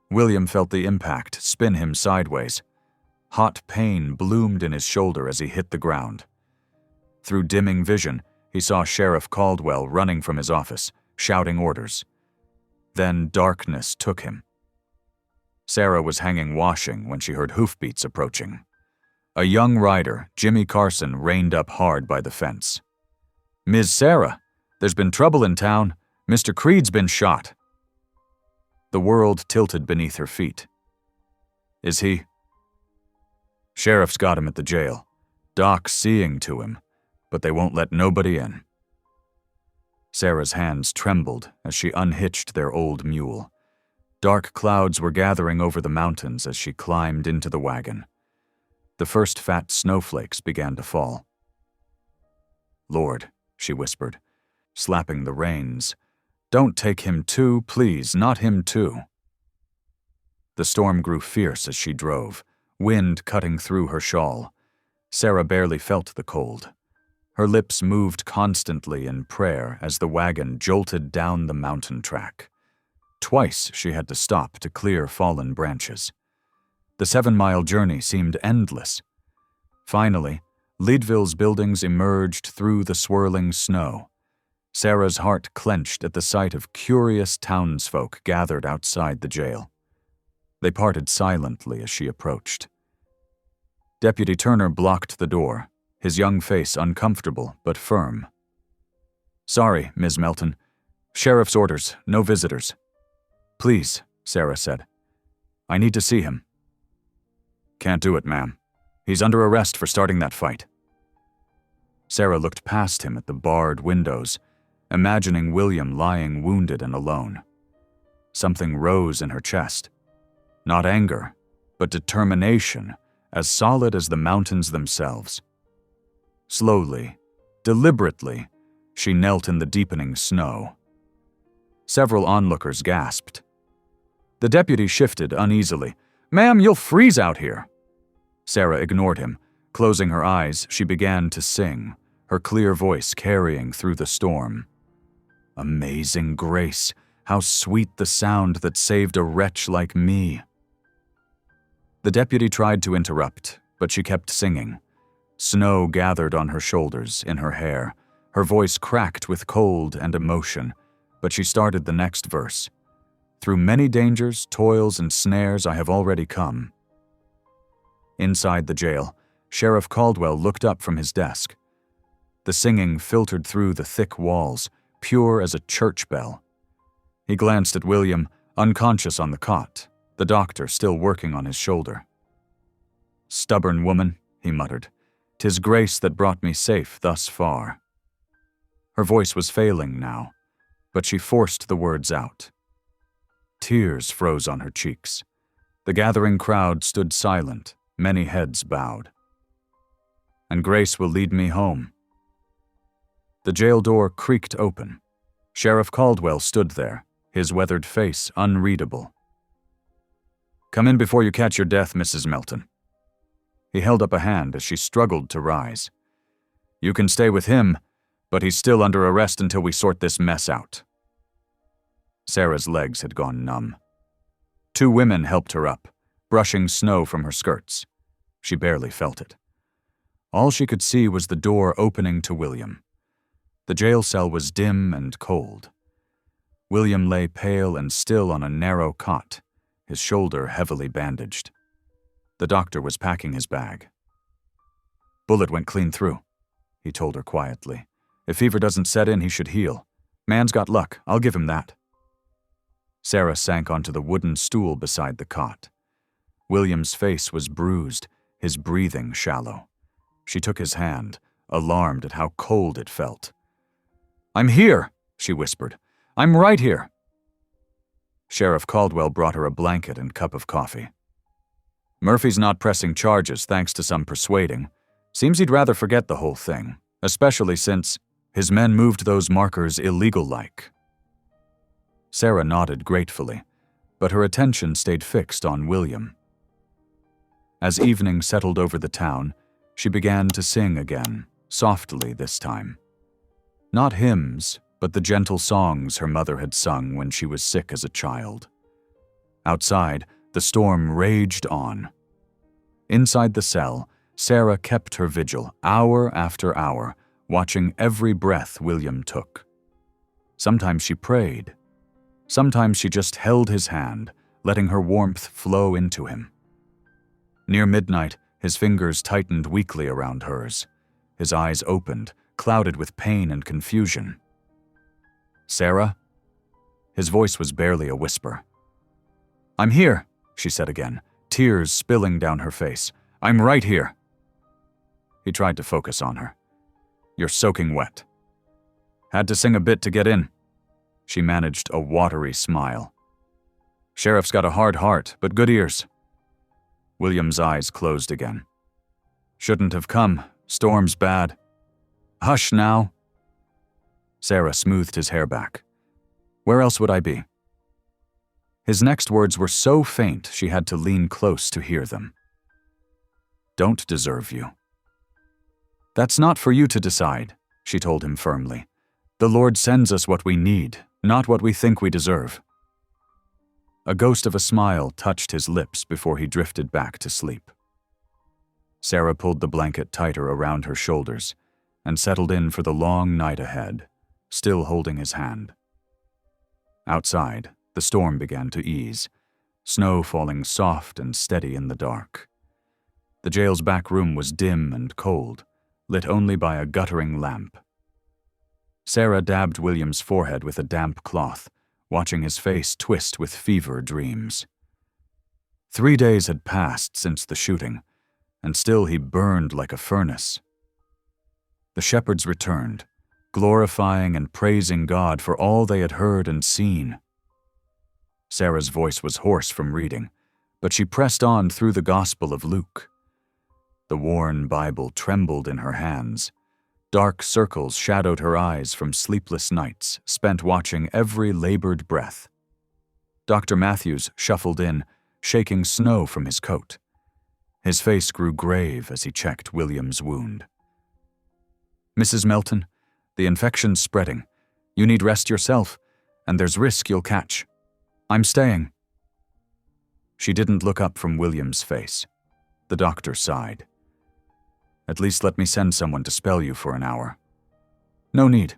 William felt the impact spin him sideways. Hot pain bloomed in his shoulder as he hit the ground. Through dimming vision, he saw Sheriff Caldwell running from his office, shouting orders. Then darkness took him. Sarah was hanging washing when she heard hoofbeats approaching. A young rider, Jimmy Carson, reined up hard by the fence. "Ms. Sarah, there's been trouble in town. Mr. Creed's been shot." The world tilted beneath her feet. "Is he?" "Sheriff's got him at the jail. Doc's seeing to him, but they won't let nobody in." Sarah's hands trembled as she unhitched their old mule. Dark clouds were gathering over the mountains as she climbed into the wagon. The first fat snowflakes began to fall. "Lord," she whispered, slapping the reins, "don't take him too, please, not him too." The storm grew fierce as she drove, wind cutting through her shawl. Sarah barely felt the cold. Her lips moved constantly in prayer as the wagon jolted down the mountain track. Twice she had to stop to clear fallen branches. The 7-mile journey seemed endless. Finally, Leadville's buildings emerged through the swirling snow. Sarah's heart clenched at the sight of curious townsfolk gathered outside the jail. They parted silently as she approached. Deputy Turner blocked the door, his young face uncomfortable but firm. "Sorry, Ms. Melton. Sheriff's orders, no visitors." "Please," Sarah said. "I need to see him." "Can't do it, ma'am. He's under arrest for starting that fight." Sarah looked past him at the barred windows, imagining William lying wounded and alone. Something rose in her chest. Not anger, but determination, as solid as the mountains themselves. Slowly, deliberately, she knelt in the deepening snow. Several onlookers gasped. The deputy shifted uneasily. "Ma'am, you'll freeze out here." Sarah ignored him. Closing her eyes, she began to sing, her clear voice carrying through the storm. "Amazing grace, how sweet the sound that saved a wretch like me." The deputy tried to interrupt, but she kept singing. Snow gathered on her shoulders, in her hair. Her voice cracked with cold and emotion, but she started the next verse. "Through many dangers, toils, and snares I have already come." Inside the jail, Sheriff Caldwell looked up from his desk. The singing filtered through the thick walls, pure as a church bell. He glanced at William, unconscious on the cot, the doctor still working on his shoulder. "Stubborn woman," he muttered. "'Tis grace that brought me safe thus far." Her voice was failing now, but she forced the words out. Tears froze on her cheeks. The gathering crowd stood silent, many heads bowed. "And grace will lead me home." The jail door creaked open. Sheriff Caldwell stood there, his weathered face unreadable. "Come in before you catch your death, Mrs. Melton." He held up a hand as she struggled to rise. "You can stay with him, but he's still under arrest until we sort this mess out." Sarah's legs had gone numb. 2 women helped her up, brushing snow from her skirts. She barely felt it. All she could see was the door opening to William. The jail cell was dim and cold. William lay pale and still on a narrow cot, his shoulder heavily bandaged. The doctor was packing his bag. "Bullet went clean through," he told her quietly. "If fever doesn't set in, he should heal. Man's got luck, I'll give him that." Sarah sank onto the wooden stool beside the cot. William's face was bruised, his breathing shallow. She took his hand, alarmed at how cold it felt. "I'm here," she whispered. "I'm right here." Sheriff Caldwell brought her a blanket and cup of coffee. "Murphy's not pressing charges thanks to some persuading. Seems he'd rather forget the whole thing, especially since his men moved those markers illegal-like." Sarah nodded gratefully, but her attention stayed fixed on William. As evening settled over the town, she began to sing again, softly this time. Not hymns, but the gentle songs her mother had sung when she was sick as a child. Outside, the storm raged on. Inside the cell, Sarah kept her vigil hour after hour, watching every breath William took. Sometimes she prayed. Sometimes she just held his hand, letting her warmth flow into him. Near midnight, his fingers tightened weakly around hers. His eyes opened, clouded with pain and confusion. "Sarah?" His voice was barely a whisper. "I'm here," she said again, tears spilling down her face. "I'm right here." He tried to focus on her. "You're soaking wet." "Had to sing a bit to get in." She managed a watery smile. "Sheriff's got a hard heart, but good ears." William's eyes closed again. "Shouldn't have come. Storm's bad." "Hush now." Sarah smoothed his hair back. "Where else would I be?" His next words were so faint she had to lean close to hear them. "Don't deserve you." "That's not for you to decide," she told him firmly. "The Lord sends us what we need, not what we think we deserve." A ghost of a smile touched his lips before he drifted back to sleep. Sarah pulled the blanket tighter around her shoulders and settled in for the long night ahead, still holding his hand. Outside, the storm began to ease, snow falling soft and steady in the dark. The jail's back room was dim and cold, lit only by a guttering lamp. Sarah dabbed William's forehead with a damp cloth, watching his face twist with fever dreams. 3 days had passed since the shooting, and still he burned like a furnace. The shepherds returned, glorifying and praising God for all they had heard and seen. Sarah's voice was hoarse from reading, but she pressed on through the Gospel of Luke. The worn Bible trembled in her hands. Dark circles shadowed her eyes from sleepless nights spent watching every labored breath. Dr. Matthews shuffled in, shaking snow from his coat. His face grew grave as he checked William's wound. "Mrs. Melton, the infection's spreading. You need rest yourself, and there's risk you'll catch. I'm staying." She didn't look up from William's face. The doctor sighed. "At least let me send someone to spell you for an hour." "No need."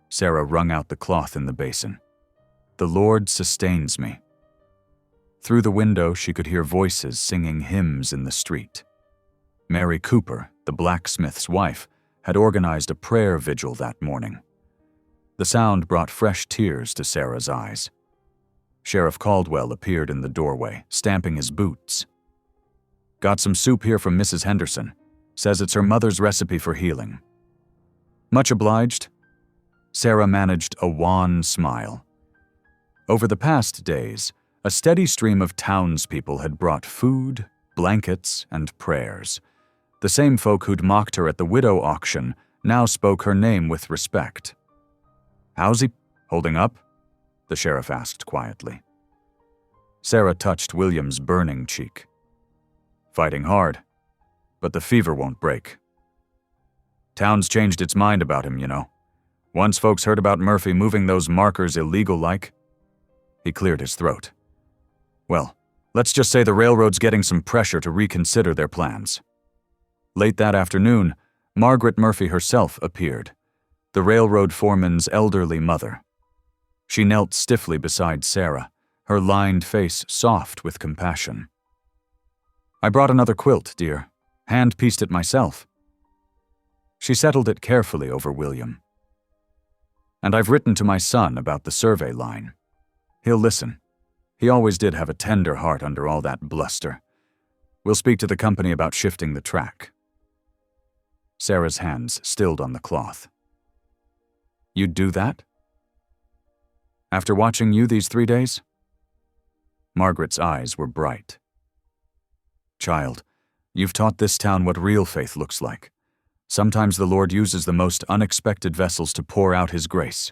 Sarah wrung out the cloth in the basin. "The Lord sustains me." Through the window, she could hear voices singing hymns in the street. Mary Cooper, the blacksmith's wife, had organized a prayer vigil that morning. The sound brought fresh tears to Sarah's eyes. Sheriff Caldwell appeared in the doorway, stamping his boots. "Got some soup here from Mrs. Henderson. Says it's her mother's recipe for healing." "Much obliged." Sarah managed a wan smile. Over the past days, a steady stream of townspeople had brought food, blankets, and prayers. The same folk who'd mocked her at the widow auction now spoke her name with respect. "How's he holding up?" the sheriff asked quietly. Sarah touched William's burning cheek. "Fighting hard, but the fever won't break. Town's changed its mind about him, you know. Once folks heard about Murphy moving those markers illegal-like." He cleared his throat. "Well, let's just say the railroad's getting some pressure to reconsider their plans." Late that afternoon, Margaret Murphy herself appeared, the railroad foreman's elderly mother. She knelt stiffly beside Sarah, her lined face soft with compassion. "I brought another quilt, dear. Hand-pieced it myself." She settled it carefully over William. "And I've written to my son about the survey line. He'll listen. He always did have a tender heart under all that bluster. We'll speak to the company about shifting the track." Sarah's hands stilled on the cloth. You'd do that? After watching you these 3 days? Margaret's eyes were bright. Child, you've taught this town what real faith looks like. Sometimes the Lord uses the most unexpected vessels to pour out His grace.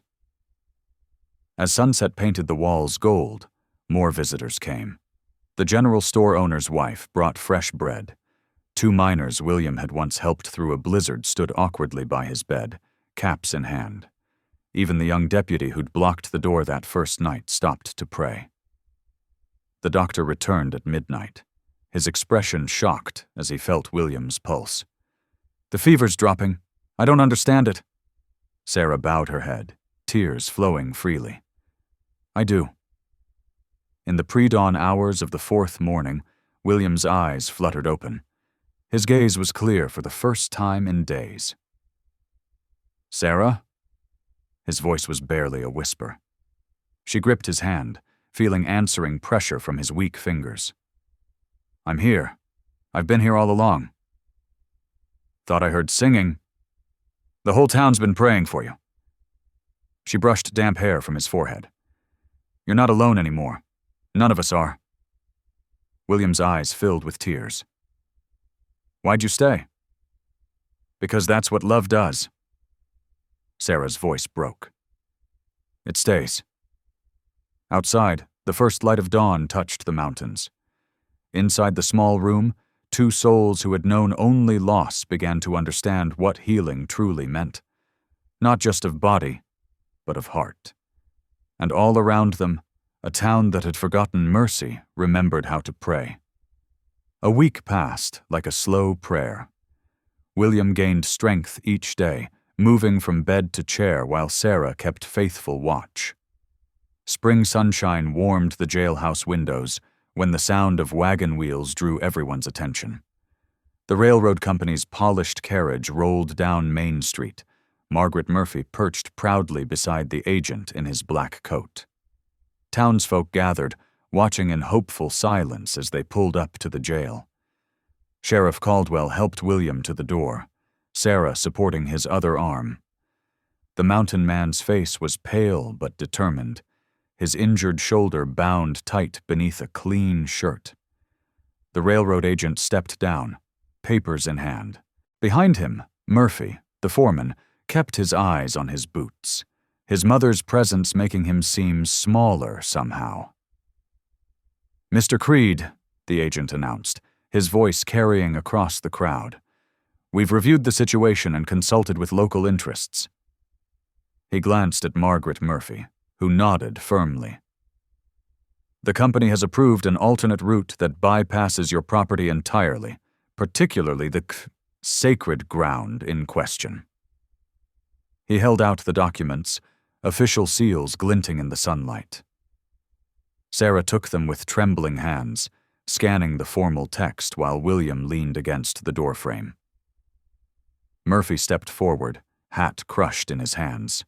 As sunset painted the walls gold, more visitors came. The general store owner's wife brought fresh bread. 2 miners William had once helped through a blizzard stood awkwardly by his bed, caps in hand. Even the young deputy who'd blocked the door that first night stopped to pray. The doctor returned at midnight, his expression shocked as he felt William's pulse. The fever's dropping. I don't understand it. Sarah bowed her head, tears flowing freely. I do. In the pre-dawn hours of the 4th morning, William's eyes fluttered open. His gaze was clear for the first time in days. Sarah? His voice was barely a whisper. She gripped his hand, feeling answering pressure from his weak fingers. I'm here. I've been here all along. Thought I heard singing. The whole town's been praying for you. She brushed damp hair from his forehead. You're not alone anymore. None of us are. William's eyes filled with tears. Why'd you stay? Because that's what love does. Sarah's voice broke. It stays. Outside, the first light of dawn touched the mountains. Inside the small room, 2 souls who had known only loss began to understand what healing truly meant. Not just of body, but of heart. And all around them, a town that had forgotten mercy remembered how to pray. A week passed like a slow prayer. William gained strength each day, moving from bed to chair while Sarah kept faithful watch. Spring sunshine warmed the jailhouse windows when the sound of wagon wheels drew everyone's attention. The railroad company's polished carriage rolled down Main Street, Margaret Murphy perched proudly beside the agent in his black coat. Townsfolk gathered, watching in hopeful silence as they pulled up to the jail. Sheriff Caldwell helped William to the door, Sarah supporting his other arm. The mountain man's face was pale but determined, his injured shoulder bound tight beneath a clean shirt. The railroad agent stepped down, papers in hand. Behind him, Murphy, the foreman, kept his eyes on his boots, his mother's presence making him seem smaller somehow. Mr. Creed, the agent announced, his voice carrying across the crowd. We've reviewed the situation and consulted with local interests. He glanced at Margaret Murphy, who nodded firmly. The company has approved an alternate route that bypasses your property entirely, particularly the sacred ground in question. He held out the documents, official seals glinting in the sunlight. Sarah took them with trembling hands, scanning the formal text while William leaned against the doorframe. Murphy stepped forward, hat crushed in his hands.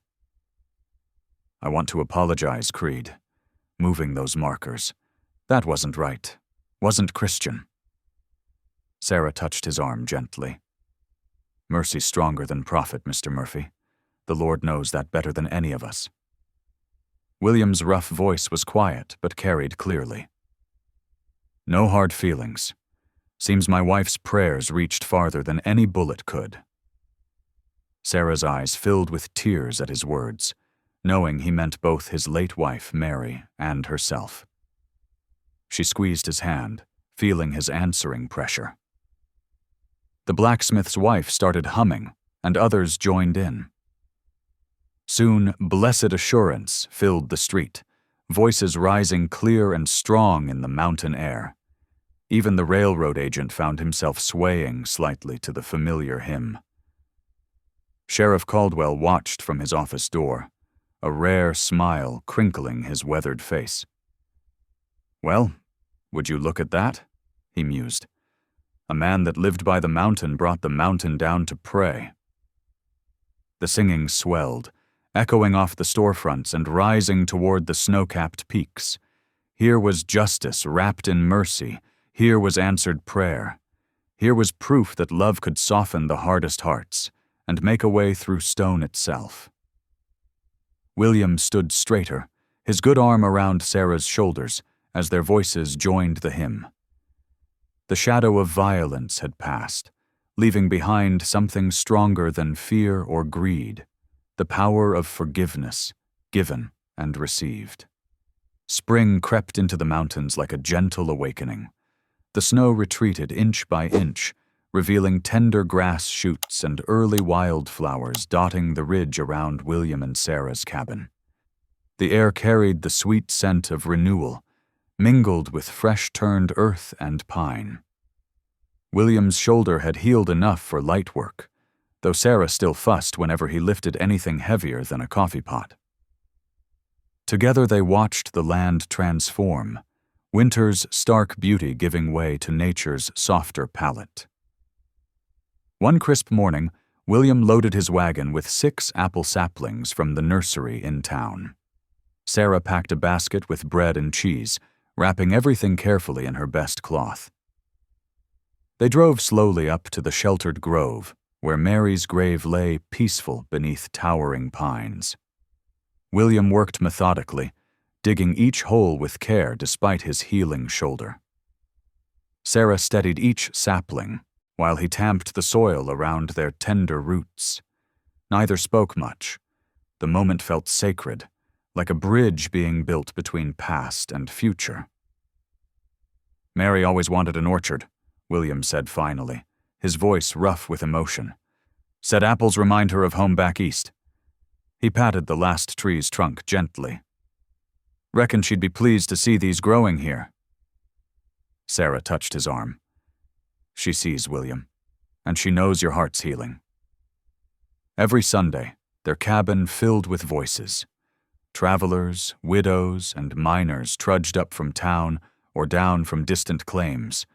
I want to apologize, Creed. Moving those markers. That wasn't right. Wasn't Christian. Sarah touched his arm gently. Mercy's stronger than profit, Mr. Murphy. The Lord knows that better than any of us. William's rough voice was quiet, but carried clearly. No hard feelings. Seems my wife's prayers reached farther than any bullet could. Sarah's eyes filled with tears at his words, knowing he meant both his late wife, Mary, and herself. She squeezed his hand, feeling his answering pressure. The blacksmith's wife started humming, and others joined in. Soon, blessed assurance filled the street, voices rising clear and strong in the mountain air. Even the railroad agent found himself swaying slightly to the familiar hymn. Sheriff Caldwell watched from his office door, a rare smile crinkling his weathered face. Well, would you look at that? He mused. A man that lived by the mountain brought the mountain down to pray. The singing swelled, echoing off the storefronts and rising toward the snow-capped peaks. Here was justice wrapped in mercy. Here was answered prayer. Here was proof that love could soften the hardest hearts and make a way through stone itself. William stood straighter, his good arm around Sarah's shoulders as their voices joined the hymn. The shadow of violence had passed, leaving behind something stronger than fear or greed, the power of forgiveness, given and received. Spring crept into the mountains like a gentle awakening. The snow retreated inch by inch, revealing tender grass shoots and early wildflowers dotting the ridge around William and Sarah's cabin. The air carried the sweet scent of renewal, mingled with fresh-turned earth and pine. William's shoulder had healed enough for light work, though Sarah still fussed whenever he lifted anything heavier than a coffee pot. Together they watched the land transform, winter's stark beauty giving way to nature's softer palette. One crisp morning, William loaded his wagon with 6 apple saplings from the nursery in town. Sarah packed a basket with bread and cheese, wrapping everything carefully in her best cloth. They drove slowly up to the sheltered grove, where Mary's grave lay peaceful beneath towering pines. William worked methodically, digging each hole with care despite his healing shoulder. Sarah steadied each sapling, while he tamped the soil around their tender roots. Neither spoke much. The moment felt sacred, like a bridge being built between past and future. "Mary always wanted an orchard," William said finally, his voice rough with emotion. "Said apples remind her of home back east." He patted the last tree's trunk gently. "Reckon she'd be pleased to see these growing here." Sarah touched his arm. "She sees, William, and she knows your heart's healing." Every Sunday, their cabin filled with voices. Travelers, widows, and miners trudged up from town or down from distant claims,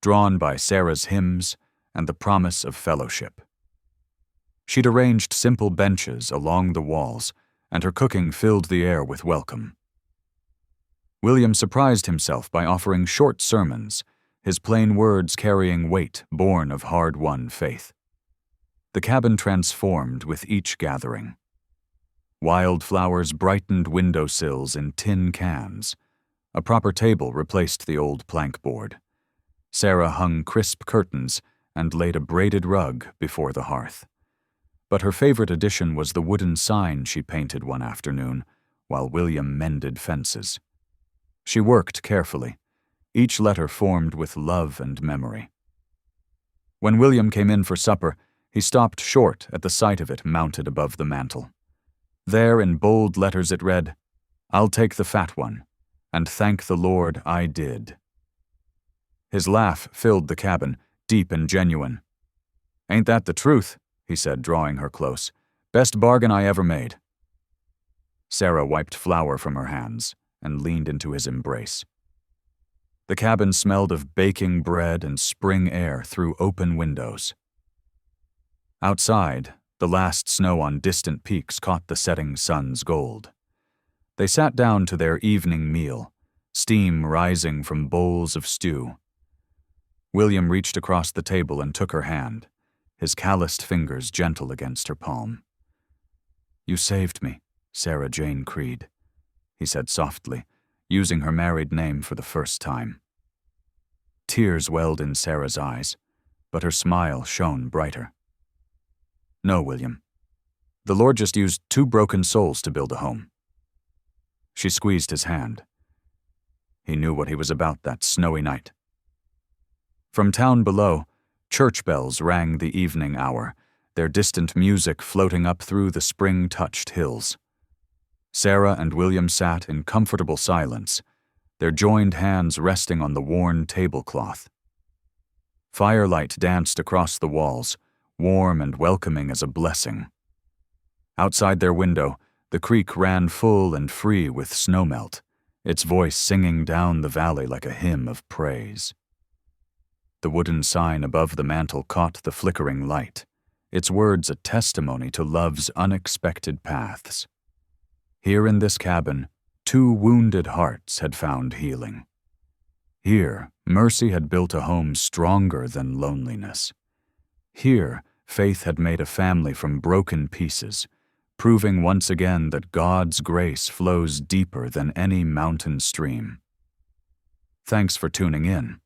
drawn by Sarah's hymns and the promise of fellowship. She'd arranged simple benches along the walls, and her cooking filled the air with welcome. William surprised himself by offering short sermons, his plain words carrying weight born of hard-won faith. The cabin transformed with each gathering. Wildflowers brightened windowsills in tin cans. A proper table replaced the old plank board. Sarah hung crisp curtains and laid a braided rug before the hearth. But her favorite addition was the wooden sign she painted one afternoon, while William mended fences. She worked carefully, each letter formed with love and memory. When William came in for supper, he stopped short at the sight of it mounted above the mantel. There in bold letters it read, "I'll take the fat one, and thank the Lord I did." His laugh filled the cabin, deep and genuine. "Ain't that the truth?" he said, drawing her close. "Best bargain I ever made." Sarah wiped flour from her hands and leaned into his embrace. The cabin smelled of baking bread and spring air through open windows. Outside, the last snow on distant peaks caught the setting sun's gold. They sat down to their evening meal, steam rising from bowls of stew. William reached across the table and took her hand, his calloused fingers gentle against her palm. "You saved me, Sarah Jane Creed," he said softly, using her married name for the first time. Tears welled in Sarah's eyes, but her smile shone brighter. "No, William. The Lord just used 2 broken souls to build a home." She squeezed his hand. He knew what he was about that snowy night. From town below, church bells rang the evening hour, their distant music floating up through the spring-touched hills. Sarah and William sat in comfortable silence, their joined hands resting on the worn tablecloth. Firelight danced across the walls, warm and welcoming as a blessing. Outside their window, the creek ran full and free with snowmelt, its voice singing down the valley like a hymn of praise. The wooden sign above the mantel caught the flickering light, its words a testimony to love's unexpected paths. Here in this cabin, 2 wounded hearts had found healing. Here, mercy had built a home stronger than loneliness. Here, faith had made a family from broken pieces, proving once again that God's grace flows deeper than any mountain stream. Thanks for tuning in.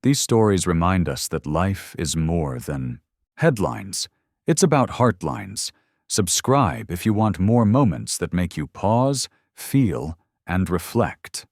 These stories remind us that life is more than headlines. It's about heartlines. Subscribe if you want more moments that make you pause, feel, and reflect.